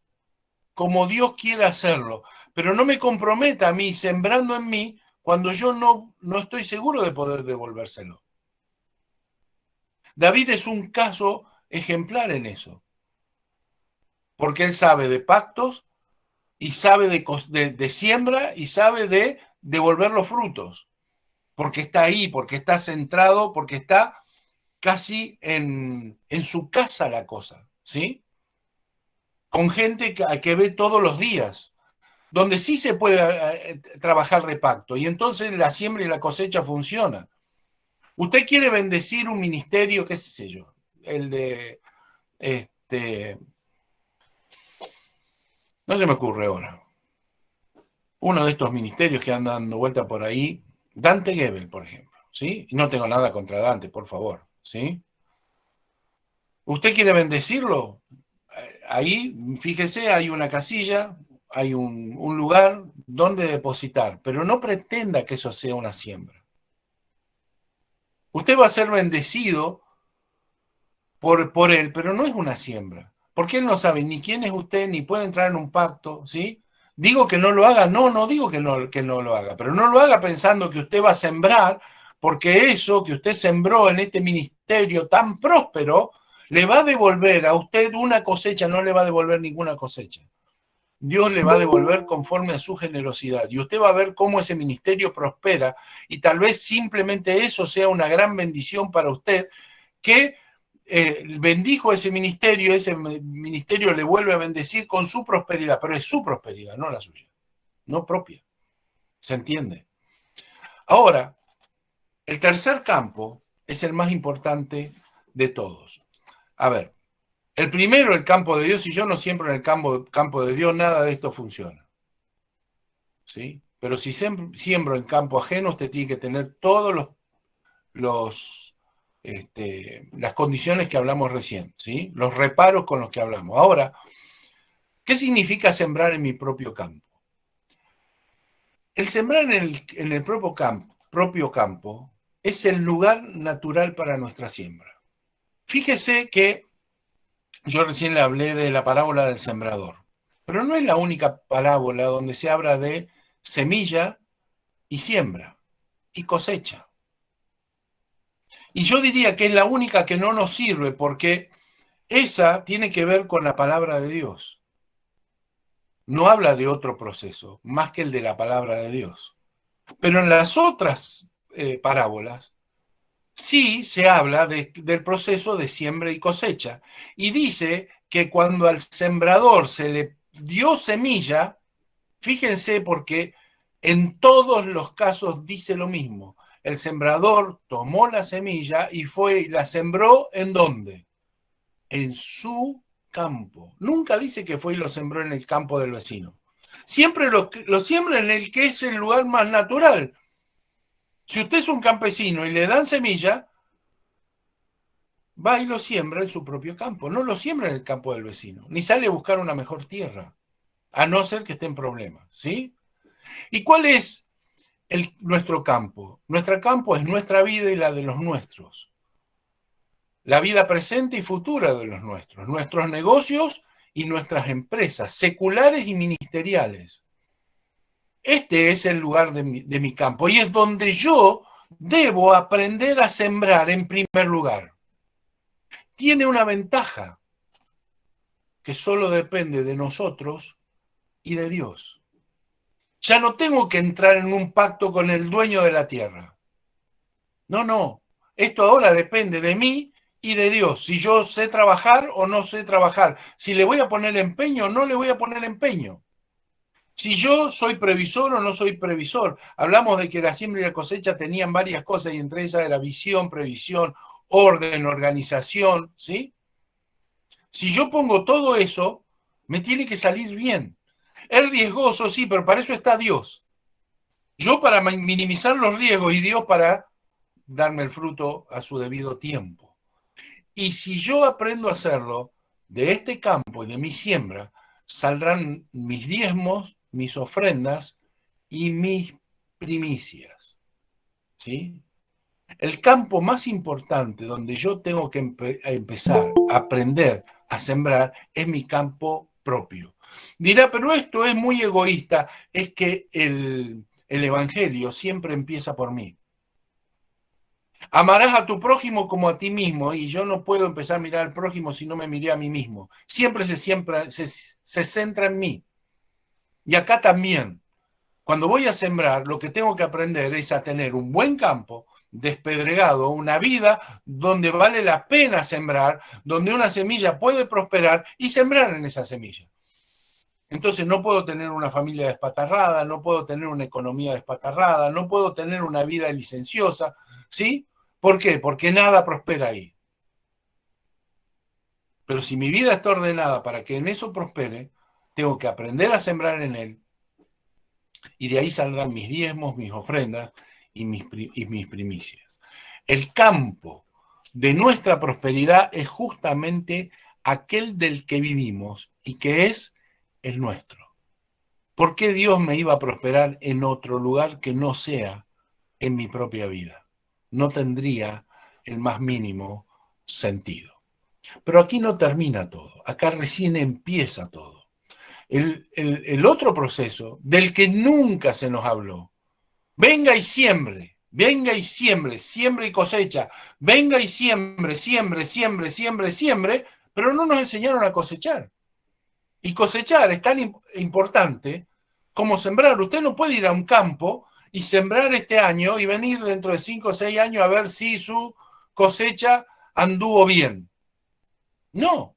Speaker 1: como Dios quiere hacerlo, pero no me comprometa a mí sembrando en mí cuando yo no estoy seguro de poder devolvérselo. David es un caso ejemplar en eso, porque él sabe de pactos y sabe de siembra y sabe de devolver los frutos, porque está ahí, porque está centrado, porque está casi en su casa la cosa, ¿sí? Con gente que ve todos los días, donde sí se puede trabajar repacto, y entonces la siembra y la cosecha funciona. Usted quiere bendecir un ministerio, qué sé yo, el de, no se me ocurre ahora, uno de estos ministerios que andan dando vuelta por ahí, Dante Gebel, por ejemplo, ¿sí? No tengo nada contra Dante, por favor, ¿sí? ¿Usted quiere bendecirlo? Ahí, fíjese, hay una casilla, hay un lugar donde depositar, pero no pretenda que eso sea una siembra. Usted va a ser bendecido por él, pero no es una siembra, porque él no sabe ni quién es usted, ni puede entrar en un pacto, ¿sí? Digo que no lo haga, no digo que no lo haga, pero no lo haga pensando que usted va a sembrar, porque eso que usted sembró en este ministerio tan próspero, le va a devolver a usted una cosecha, no le va a devolver ninguna cosecha. Dios le va a devolver conforme a su generosidad. Y usted va a ver cómo ese ministerio prospera y tal vez simplemente eso sea una gran bendición para usted, que bendijo ese ministerio le vuelve a bendecir con su prosperidad, pero es su prosperidad, no la suya, no propia. ¿Se entiende? Ahora, el tercer campo es el más importante de todos. A ver, el primero, el campo de Dios, si yo no siembro en el campo de Dios, nada de esto funciona. ¿Sí? Pero si siembro en campo ajeno, usted tiene que tener todos las condiciones que hablamos recién, ¿sí? Los reparos con los que hablamos. Ahora, ¿qué significa sembrar en mi propio campo? El sembrar en el propio campo es el lugar natural para nuestra siembra. Fíjese que yo recién le hablé de la parábola del sembrador, pero no es la única parábola donde se habla de semilla y siembra y cosecha. Y yo diría que es la única que no nos sirve porque esa tiene que ver con la palabra de Dios. No habla de otro proceso, más que el de la palabra de Dios. Pero en las otras parábolas sí se habla del proceso de siembra y cosecha. Y dice que cuando al sembrador se le dio semilla, fíjense porque en todos los casos dice lo mismo. El sembrador tomó la semilla y fue y la sembró ¿en dónde? En su campo. Nunca dice que fue y lo sembró en el campo del vecino. Siempre lo siembra en el que es el lugar más natural. Si usted es un campesino y le dan semilla, va y lo siembra en su propio campo. No lo siembra en el campo del vecino, ni sale a buscar una mejor tierra, a no ser que esté en problemas, ¿sí? ¿Y cuál es nuestro campo? Nuestro campo es nuestra vida y la de los nuestros. La vida presente y futura de los nuestros negocios y nuestras empresas, seculares y ministeriales. Este es el lugar de mi campo y es donde yo debo aprender a sembrar en primer lugar. Tiene una ventaja que solo depende de nosotros y de Dios. Ya no tengo que entrar en un pacto con el dueño de la tierra. No. Esto ahora depende de mí y de Dios. Si yo sé trabajar o no sé trabajar. Si le voy a poner empeño o no le voy a poner empeño. Si yo soy previsor o no soy previsor. Hablamos de que la siembra y la cosecha tenían varias cosas y entre ellas era visión, previsión, orden, organización, ¿sí? Si yo pongo todo eso, me tiene que salir bien. Es riesgoso, sí, pero para eso está Dios. Yo para minimizar los riesgos y Dios para darme el fruto a su debido tiempo. Y si yo aprendo a hacerlo, de este campo y de mi siembra, saldrán mis diezmos, mis ofrendas y mis primicias. ¿Sí? El campo más importante donde yo tengo que empezar a aprender a sembrar es mi campo propio. Dirá, pero esto es muy egoísta, es que el Evangelio siempre empieza por mí. Amarás a tu prójimo como a ti mismo, y yo no puedo empezar a mirar al prójimo si no me miré a mí mismo. Siempre se centra en mí. Y acá también, cuando voy a sembrar, lo que tengo que aprender es a tener un buen campo despedregado, una vida donde vale la pena sembrar, donde una semilla puede prosperar y sembrar en esa semilla. Entonces no puedo tener una familia despatarrada, no puedo tener una economía despatarrada, no puedo tener una vida licenciosa, ¿sí? ¿Por qué? Porque nada prospera ahí. Pero si mi vida está ordenada para que en eso prospere, tengo que aprender a sembrar en él y de ahí saldrán mis diezmos, mis ofrendas y mis primicias. El campo de nuestra prosperidad es justamente aquel del que vivimos y que es el nuestro. ¿Por qué Dios me iba a prosperar en otro lugar que no sea en mi propia vida? No tendría el más mínimo sentido. Pero aquí no termina todo, acá recién empieza todo. El otro proceso del que nunca se nos habló, venga y siembre, siembre y cosecha, venga y siembre, siembre, pero no nos enseñaron a cosechar. Y cosechar es tan importante como sembrar. Usted no puede ir a un campo y sembrar este año y venir dentro de 5 o 6 años a ver si su cosecha anduvo bien. No.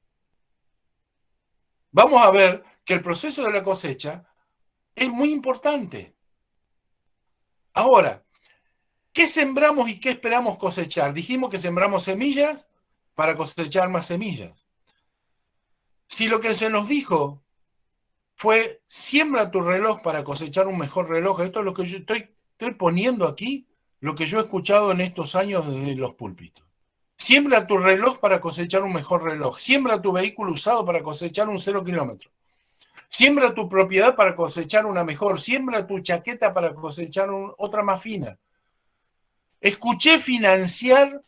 Speaker 1: Vamos a ver que el proceso de la cosecha es muy importante. Ahora, ¿qué sembramos y qué esperamos cosechar? Dijimos que sembramos semillas para cosechar más semillas. Si lo que se nos dijo fue siembra tu reloj para cosechar un mejor reloj, esto es lo que yo estoy poniendo aquí, lo que yo he escuchado en estos años desde los púlpitos. Siembra tu reloj para cosechar un mejor reloj. Siembra tu vehículo usado para cosechar un 0 kilómetro. Siembra tu propiedad para cosechar una mejor. Siembra tu chaqueta para cosechar otra más fina. Escuché financiar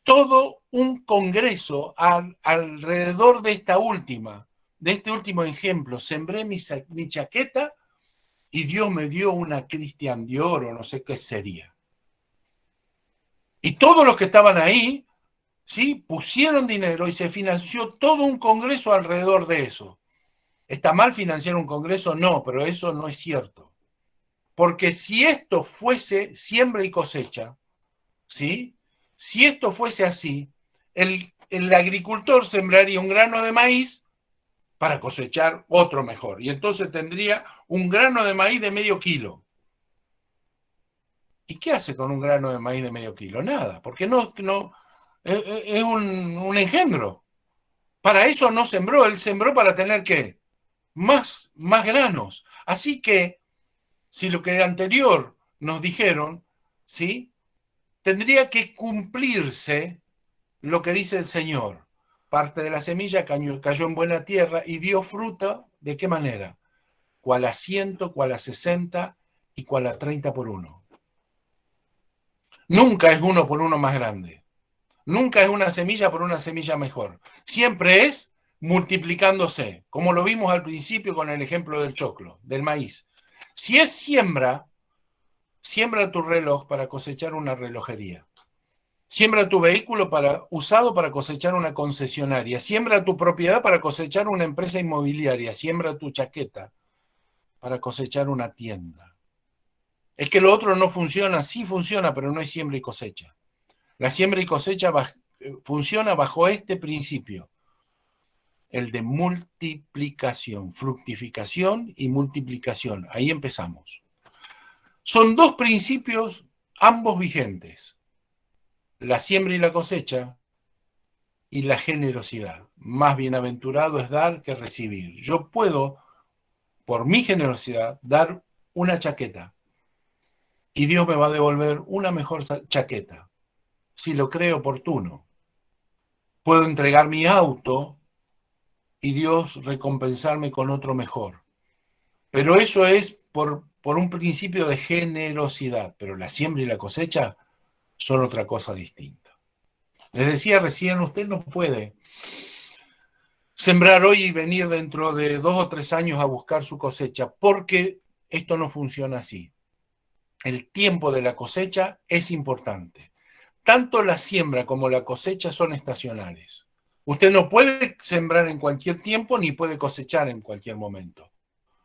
Speaker 1: todo un congreso alrededor de este último ejemplo. Sembré mi chaqueta y Dios me dio una Christian Dior o no sé qué sería. Y todos los que estaban ahí, ¿sí? Pusieron dinero y se financió todo un congreso alrededor de eso. ¿Está mal financiar un congreso? No, pero eso no es cierto. Porque si esto fuese siembra y cosecha, ¿sí? Si esto fuese así, el agricultor sembraría un grano de maíz para cosechar otro mejor. Y entonces tendría un grano de maíz de medio kilo. ¿Y qué hace con un grano de maíz de medio kilo? Nada, porque no es un engendro. Para eso no sembró, él sembró para tener ¿qué? Más granos. Así que, si lo que anterior nos dijeron, ¿sí? Tendría que cumplirse lo que dice el Señor. Parte de la semilla cayó en buena tierra y dio fruta, ¿de qué manera? Cual a 100, cual a 60 y cual a 30 por uno. Nunca es uno por uno más grande. Nunca es una semilla por una semilla mejor. Siempre es multiplicándose, como lo vimos al principio con el ejemplo del choclo, del maíz. Si es siembra, siembra tu reloj para cosechar una relojería. Siembra tu vehículo usado para cosechar una concesionaria. Siembra tu propiedad para cosechar una empresa inmobiliaria. Siembra tu chaqueta para cosechar una tienda. Es que lo otro no funciona, sí funciona, pero no es siembra y cosecha. La siembra y cosecha funciona bajo este principio. el de multiplicación, fructificación y multiplicación. Ahí empezamos. Son dos principios, ambos vigentes: la siembra y la cosecha, y la generosidad. Más bienaventurado es dar que recibir. Yo puedo, por mi generosidad, dar una chaqueta y Dios me va a devolver una mejor chaqueta, si lo cree oportuno. Puedo entregar mi auto y Dios recompensarme con otro mejor. Pero eso es por un principio de generosidad. Pero la siembra y la cosecha son otra cosa distinta. Les decía recién, usted no puede sembrar hoy y venir dentro de 2 o 3 años a buscar su cosecha, porque esto no funciona así. El tiempo de la cosecha es importante. Tanto la siembra como la cosecha son estacionales. Usted no puede sembrar en cualquier tiempo ni puede cosechar en cualquier momento.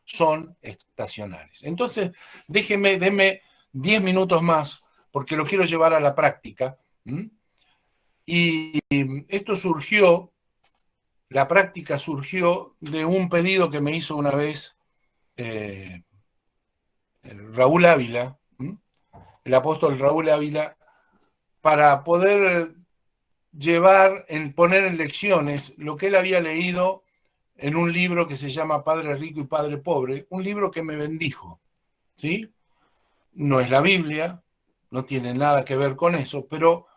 Speaker 1: Son estacionales. Entonces, deme 10 minutos más, porque lo quiero llevar a la práctica. Y esto surgió, la práctica surgió de un pedido que me hizo una vez Raúl Ávila, el apóstol Raúl Ávila, para poder poner en lecciones lo que él había leído en un libro que se llama Padre Rico y Padre Pobre, un libro que me bendijo, ¿sí? No es la Biblia, no tiene nada que ver con eso, pero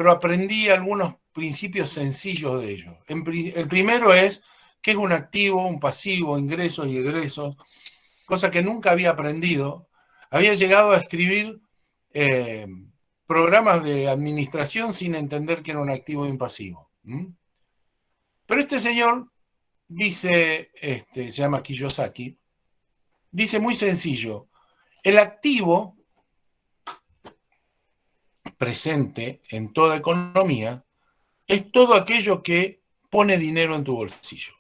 Speaker 1: aprendí algunos principios sencillos de ello. El primero es qué es un activo, un pasivo, ingresos y egresos, cosa que nunca había aprendido. Había llegado a escribir programas de administración sin entender que era un activo y un pasivo. Pero este señor dice, se llama Kiyosaki, dice muy sencillo: el activo presente en toda economía es todo aquello que pone dinero en tu bolsillo.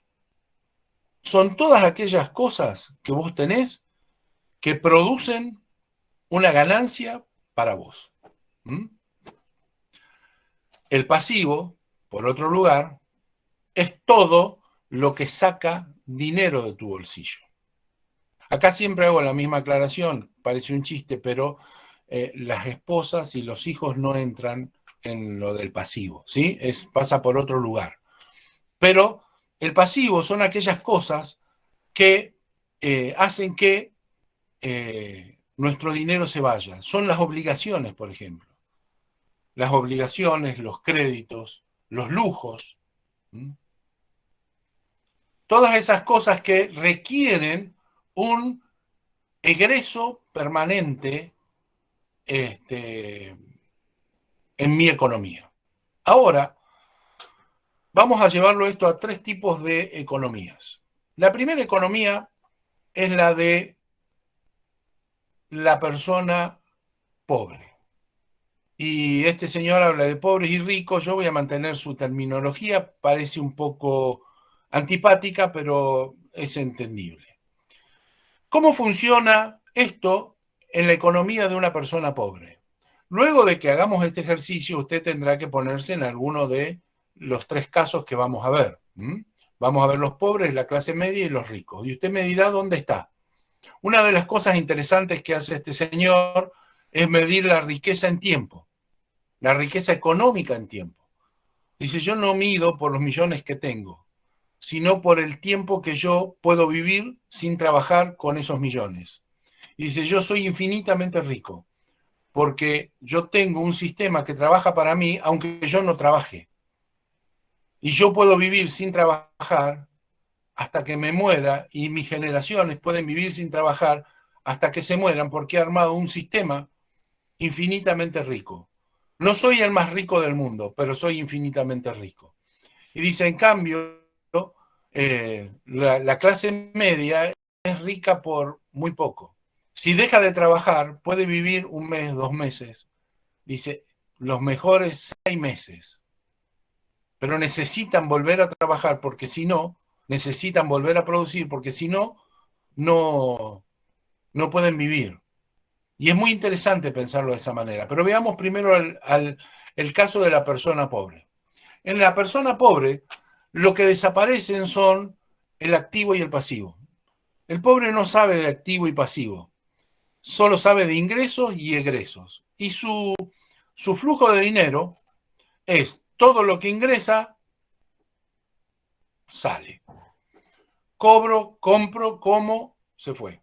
Speaker 1: Son todas aquellas cosas que vos tenés que producen una ganancia para vos. El pasivo, por otro lugar, es todo lo que saca dinero de tu bolsillo. Acá siempre hago la misma aclaración, parece un chiste, pero las esposas y los hijos no entran en lo del pasivo, ¿sí? Pasa por otro lugar. Pero el pasivo son aquellas cosas que hacen que nuestro dinero se vaya. Son las obligaciones, por ejemplo. Las obligaciones, los créditos, los lujos. Todas esas cosas que requieren un egreso permanente en mi economía. Ahora, vamos a llevarlo esto a 3 tipos de economías. La primera economía es la de la persona pobre. Y este señor habla de pobres y ricos. Yo voy a mantener su terminología, parece un poco antipática, pero es entendible. ¿Cómo funciona esto en la economía de una persona pobre? Luego de que hagamos este ejercicio, usted tendrá que ponerse en alguno de los 3 casos que vamos a ver. Vamos a ver los pobres, la clase media y los ricos. Y usted me dirá dónde está. Una de las cosas interesantes que hace este señor es medir la riqueza en tiempo, la riqueza económica en tiempo. Dice, yo no mido por los millones que tengo, sino por el tiempo que yo puedo vivir sin trabajar con esos millones. Y dice, yo soy infinitamente rico, porque yo tengo un sistema que trabaja para mí, aunque yo no trabaje. Y yo puedo vivir sin trabajar hasta que me muera, y mis generaciones pueden vivir sin trabajar hasta que se mueran, porque he armado un sistema infinitamente rico. No soy el más rico del mundo, pero soy infinitamente rico. Y dice, en cambio, la clase media es rica por muy poco. Si deja de trabajar, puede vivir 1 mes, 2 meses. Dice, los mejores 6 meses. Pero necesitan volver a trabajar, porque si no, necesitan volver a producir, porque si no, no pueden vivir. Y es muy interesante pensarlo de esa manera. Pero veamos primero el caso de la persona pobre. En la persona pobre, lo que desaparecen son el activo y el pasivo. El pobre no sabe de activo y pasivo, solo sabe de ingresos y egresos. Y su flujo de dinero es todo lo que ingresa, sale. Cobro, compro, como, se fue.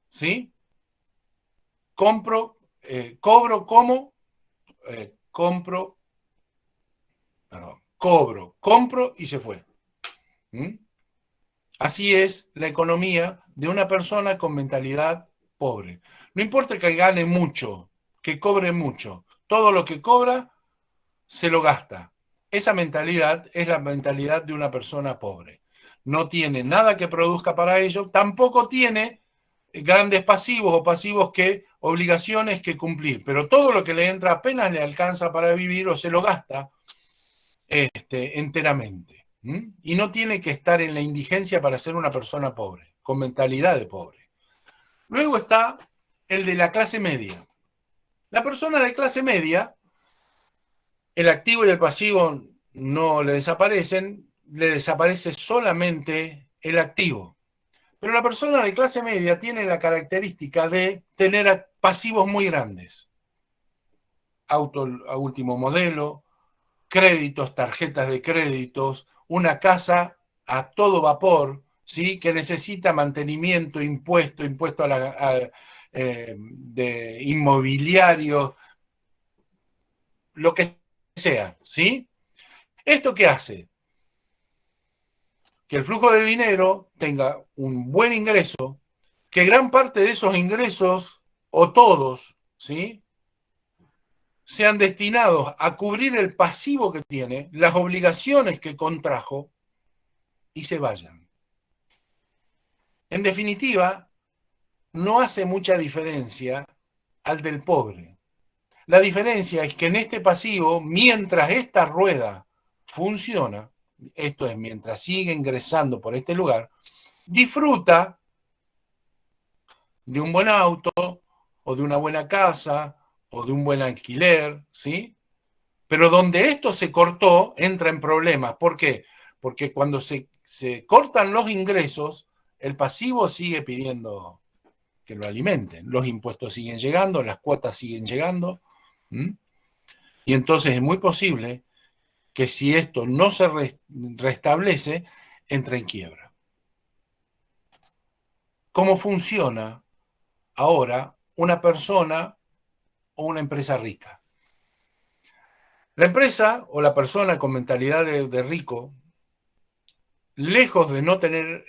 Speaker 1: ¿Sí? Cobro, como, compro, perdón, cobro, compro y se fue. ¿Mm? Así es la economía de una persona con mentalidad pobre. No importa que gane mucho, que cobre mucho, todo lo que cobra se lo gasta. Esa mentalidad es la mentalidad de una persona pobre. No tiene nada que produzca para ello, tampoco tiene grandes pasivos o pasivos que obligaciones que cumplir, pero todo lo que le entra apenas le alcanza para vivir o se lo gasta enteramente. Y no tiene que estar en la indigencia para ser una persona pobre, con mentalidad de pobre. Luego está el de la clase media. La persona de clase media, el activo y el pasivo no le desaparecen, le desaparece solamente el activo. Pero la persona de clase media tiene la característica de tener pasivos muy grandes. Auto a último modelo, créditos, tarjetas de créditos, una casa a todo vapor, ¿sí? Que necesita mantenimiento, impuesto de inmobiliario, lo que sea, ¿sí? ¿Esto qué hace? Que el flujo de dinero tenga un buen ingreso, que gran parte de esos ingresos, o todos, ¿sí?, sean destinados a cubrir el pasivo que tiene, las obligaciones que contrajo, y se vayan. En definitiva, no hace mucha diferencia al del pobre. La diferencia es que en este pasivo, mientras esta rueda funciona, esto es, mientras sigue ingresando por este lugar, disfruta de un buen auto, o de una buena casa, o de un buen alquiler, ¿sí? Pero donde esto se cortó, entra en problemas. ¿Por qué? Porque cuando se cortan los ingresos, el pasivo sigue pidiendo que lo alimenten. Los impuestos siguen llegando, las cuotas siguen llegando. Y entonces es muy posible que si esto no se restablece, entre en quiebra. ¿Cómo funciona ahora una persona o una empresa rica? La empresa o la persona con mentalidad de rico, lejos de no tener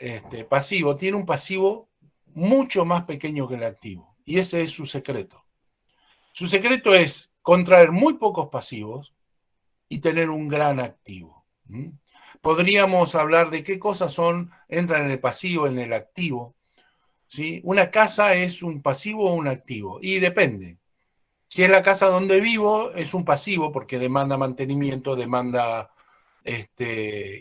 Speaker 1: pasivo, tiene un pasivo mucho más pequeño que el activo. Y ese es su secreto. Su secreto es contraer muy pocos pasivos y tener un gran activo. Podríamos hablar de qué cosas entran en el pasivo, en el activo. ¿Sí? Una casa es un pasivo o un activo, y depende. Si es la casa donde vivo, es un pasivo porque demanda mantenimiento, demanda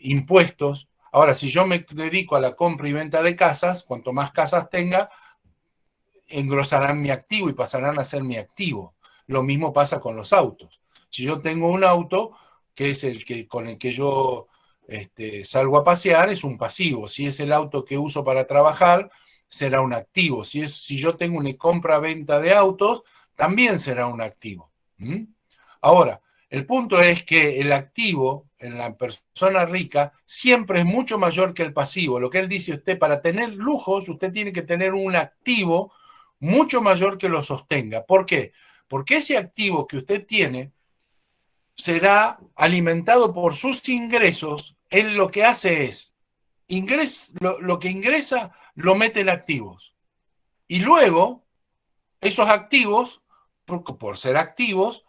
Speaker 1: impuestos. Ahora, si yo me dedico a la compra y venta de casas, cuanto más casas tenga, engrosarán mi activo y pasarán a ser mi activo. Lo mismo pasa con los autos. Si yo tengo un auto, que es con el que yo salgo a pasear, es un pasivo. Si es el auto que uso para trabajar, será un activo. Si yo tengo una compra-venta de autos, también será un activo. Ahora, el punto es que el activo en la persona rica siempre es mucho mayor que el pasivo. Lo que él dice, usted para tener lujos, usted tiene que tener un activo mucho mayor que lo sostenga. ¿Por qué? Porque ese activo que usted tiene será alimentado por sus ingresos. Él lo que hace es, lo que ingresa lo mete en activos. Y luego, esos activos, por ser activos,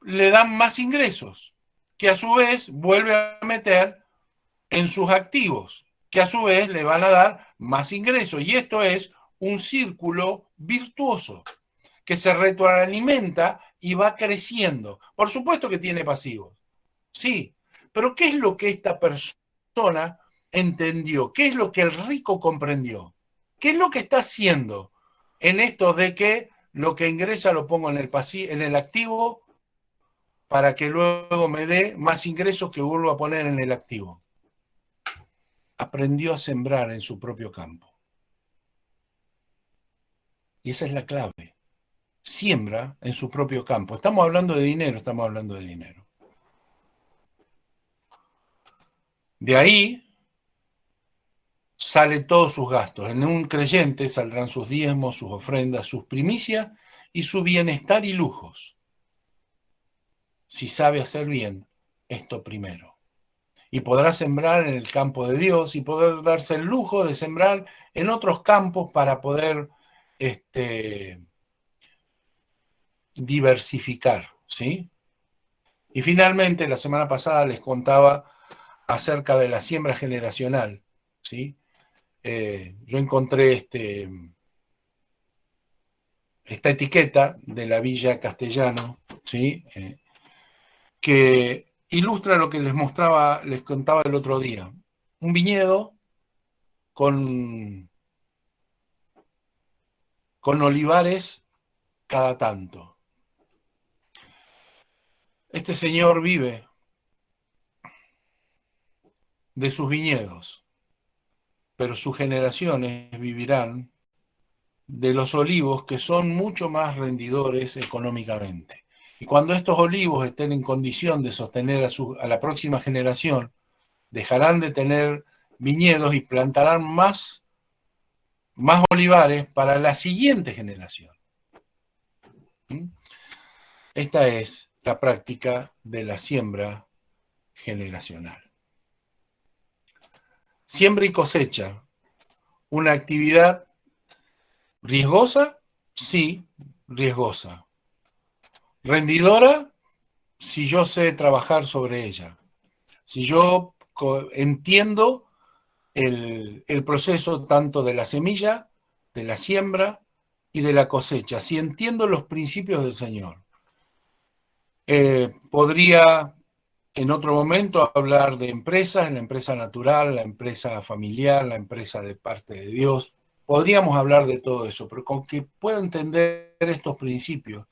Speaker 1: le dan más ingresos, que a su vez vuelve a meter en sus activos, que a su vez le van a dar más ingresos. Y esto es un círculo virtuoso que se retroalimenta y va creciendo. Por supuesto que tiene pasivos, sí, pero ¿qué es lo que esta persona entendió? ¿Qué es lo que el rico comprendió? ¿Qué es lo que está haciendo en esto de que lo que ingresa lo pongo en el activo para que luego me dé más ingresos que vuelvo a poner en el activo? aprendió a sembrar en su propio campo. Y esa es la clave. Siembra en su propio campo. Estamos hablando de dinero, estamos hablando de dinero. De ahí salen todos sus gastos. En un creyente saldrán sus diezmos, sus ofrendas, sus primicias y su bienestar y lujos. Si sabe hacer bien esto primero. Y podrá sembrar en el campo de Dios y poder darse el lujo de sembrar en otros campos para poder diversificar, ¿sí? Y finalmente, la semana pasada les contaba acerca de la siembra generacional, ¿sí? Yo encontré esta etiqueta de la Villa Castellano, ¿sí? Que ilustra lo que les contaba el otro día. Un viñedo con olivares cada tanto. Este señor vive de sus viñedos, pero sus generaciones vivirán de los olivos, que son mucho más rendidores económicamente. Y cuando estos olivos estén en condición de sostener a la próxima generación, dejarán de tener viñedos y plantarán más olivares para la siguiente generación. Esta es la práctica de la siembra generacional. Siembra y cosecha, una actividad riesgosa, sí, riesgosa. Rendidora, si yo sé trabajar sobre ella, si yo entiendo el proceso tanto de la semilla, de la siembra y de la cosecha, si entiendo los principios del Señor. Podría en otro momento hablar de empresas, la empresa natural, la empresa familiar, la empresa de parte de Dios. Podríamos hablar de todo eso, pero con que pueda entender estos principios,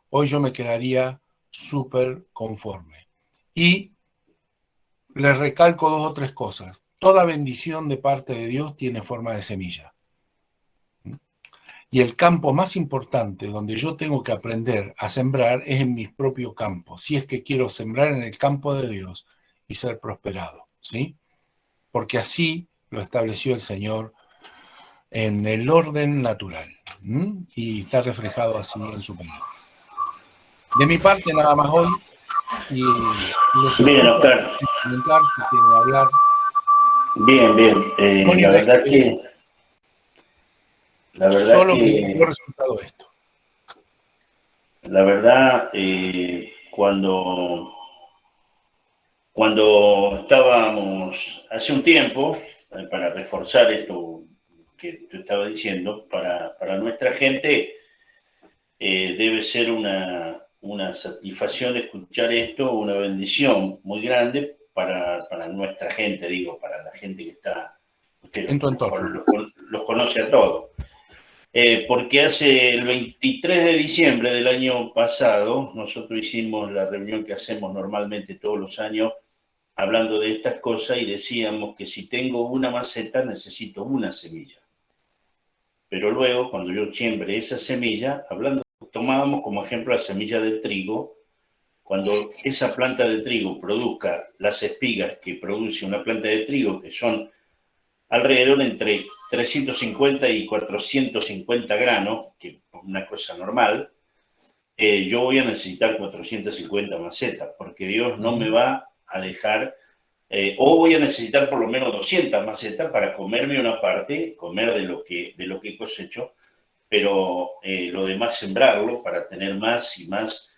Speaker 1: hoy yo me quedaría súper conforme. Y les recalco 2 o 3 cosas. Toda bendición de parte de Dios tiene forma de semilla. Y el campo más importante donde yo tengo que aprender a sembrar es en mi propio campo, si es que quiero sembrar en el campo de Dios y ser prosperado, ¿sí? Porque así lo estableció el Señor en el orden natural, y está reflejado así en su palabra. De mi parte nada más hoy, y les
Speaker 2: Bien, Oscar.
Speaker 1: comentar si quieren hablar.
Speaker 2: Bien, bien. La verdad que
Speaker 1: solo me dio resultado esto.
Speaker 2: La verdad, cuando estábamos hace un tiempo, para reforzar esto que te estaba diciendo, para nuestra gente debe ser una satisfacción escuchar esto, una bendición muy grande para nuestra gente, digo, para la gente que está, usted
Speaker 1: en tu entorno.
Speaker 2: los conoce a todos. Porque hace el 23 de diciembre del año pasado, nosotros hicimos la reunión que hacemos normalmente todos los años, hablando de estas cosas, y decíamos que si tengo una maceta, necesito una semilla. Pero luego, cuando yo siembre esa semilla, tomábamos como ejemplo la semilla de trigo. Cuando esa planta de trigo produzca las espigas que produce una planta de trigo, que son alrededor entre 350 y 450 granos, que es una cosa normal, yo voy a necesitar 450 macetas, porque Dios no me va a dejar, o voy a necesitar por lo menos 200 macetas para comerme una parte, comer de lo que cosecho, pero lo demás sembrarlo para tener más y más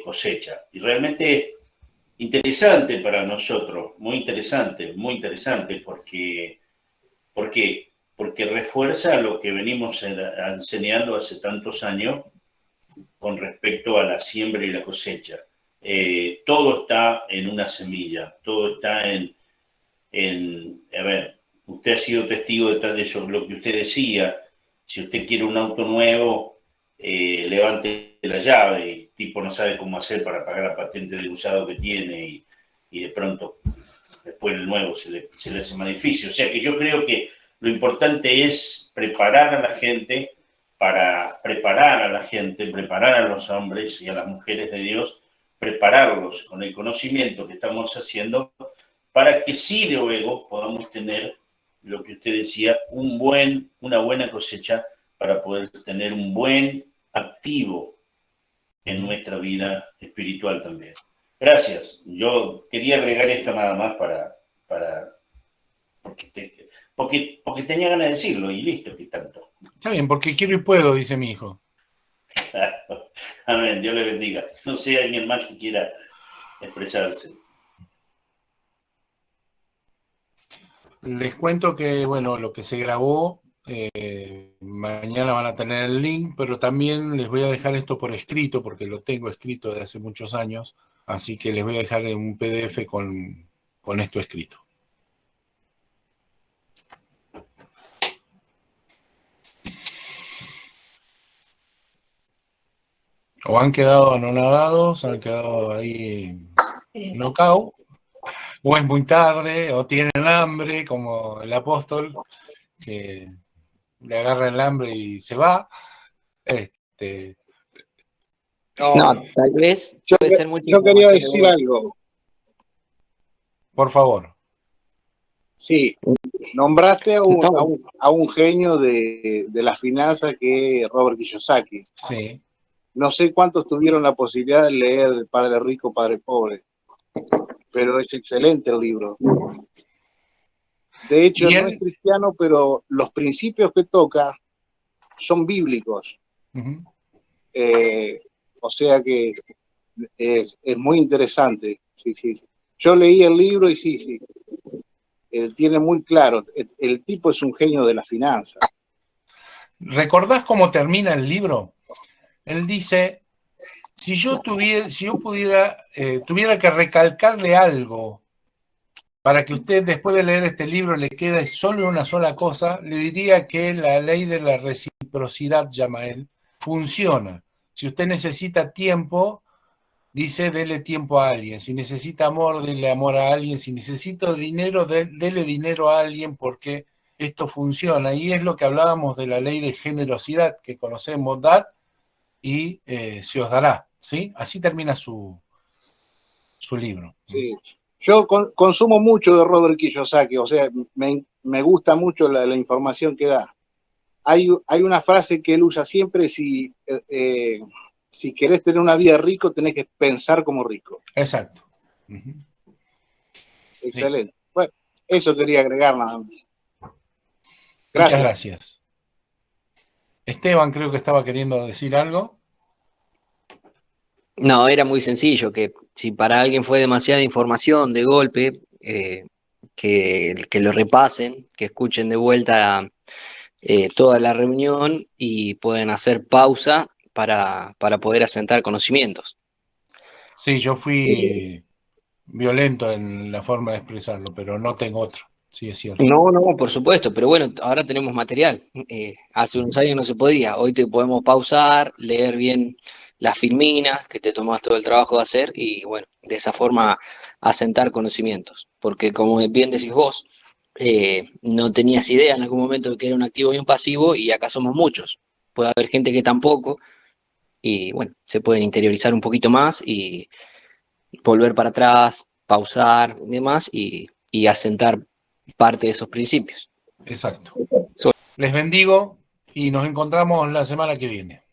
Speaker 2: cosecha. Y realmente interesante para nosotros, muy interesante, porque... ¿Por qué? Porque refuerza lo que venimos enseñando hace tantos años con respecto a la siembra y la cosecha. Todo está en una semilla, todo está a ver, usted ha sido testigo de eso, lo que usted decía. Si usted quiere un auto nuevo, levante la llave, y el tipo no sabe cómo hacer para pagar la patente del usado que tiene, y de pronto después el nuevo se le hace más difícil. O sea que yo creo que lo importante es preparar a la gente, preparar a los hombres y a las mujeres de Dios, prepararlos con el conocimiento que estamos haciendo para que sí luego podamos tener lo que usted decía, una buena cosecha para poder tener un buen activo en nuestra vida espiritual también. Gracias. Yo quería agregar esto nada más porque tenía ganas de decirlo y listo, que tanto.
Speaker 1: Está bien, porque quiero y puedo, dice mi hijo.
Speaker 2: Amén, Dios le bendiga. No sé, alguien más que quiera expresarse.
Speaker 1: Les cuento que, bueno, lo que se grabó, mañana van a tener el link, pero también les voy a dejar esto por escrito, porque lo tengo escrito de hace muchos años, así que les voy a dejar en un PDF con esto escrito. O han quedado anonadados, han quedado ahí knockout, o es muy tarde, o tienen hambre, como el apóstol, que le agarra el hambre y se va.
Speaker 3: No, tal vez puede ser mucha
Speaker 4: Yo quería
Speaker 3: información
Speaker 4: decir
Speaker 3: de
Speaker 4: algo.
Speaker 1: Por favor.
Speaker 4: Sí, nombraste a un genio de las finanzas que es Robert Kiyosaki.
Speaker 1: Sí.
Speaker 4: No sé cuántos tuvieron la posibilidad de leer Padre Rico, Padre Pobre, pero es excelente el libro. De hecho, no es cristiano, pero los principios que toca son bíblicos.
Speaker 1: Uh-huh.
Speaker 4: O sea que es muy interesante. Sí, sí. Yo leí el libro y sí. Él tiene muy claro, el tipo es un genio de las finanzas.
Speaker 1: ¿Recordás cómo termina el libro? Él dice, si yo tuviera que recalcarle algo para que usted después de leer este libro le quede solo una sola cosa, le diría que la ley de la reciprocidad, llama él, funciona. Si usted necesita tiempo, dice, dele tiempo a alguien. Si necesita amor, dele amor a alguien. Si necesita dinero, dele dinero a alguien, porque esto funciona. Y es lo que hablábamos de la ley de generosidad que conocemos, dad y se os dará. ¿Sí? Así termina su libro.
Speaker 4: Sí. Yo consumo mucho de Robert Kiyosaki, o sea, me gusta mucho la información que da. Hay una frase que él usa siempre, si querés tener una vida rico, tenés que pensar como rico.
Speaker 1: Exacto. Uh-huh.
Speaker 4: Excelente. Sí. Bueno, eso quería agregar nada más.
Speaker 1: Gracias. Muchas gracias. Esteban creo que estaba queriendo decir algo.
Speaker 3: No, era muy sencillo, que si para alguien fue demasiada información de golpe, que lo repasen, que escuchen de vuelta toda la reunión y pueden hacer pausa para poder asentar conocimientos.
Speaker 1: Sí, yo fui violento en la forma de expresarlo, pero no tengo otro. Sí, es cierto.
Speaker 3: No, por supuesto, pero bueno, ahora tenemos material. Hace unos años no se podía, hoy te podemos pausar, leer bien las filminas que te tomas todo el trabajo de hacer y bueno, de esa forma asentar conocimientos. Porque como bien decís vos, no tenías idea en algún momento de que era un activo y un pasivo y acá somos muchos. Puede haber gente que tampoco y bueno, se pueden interiorizar un poquito más y volver para atrás, pausar y demás y asentar parte de esos principios.
Speaker 1: Exacto. Les bendigo y nos encontramos la semana que viene.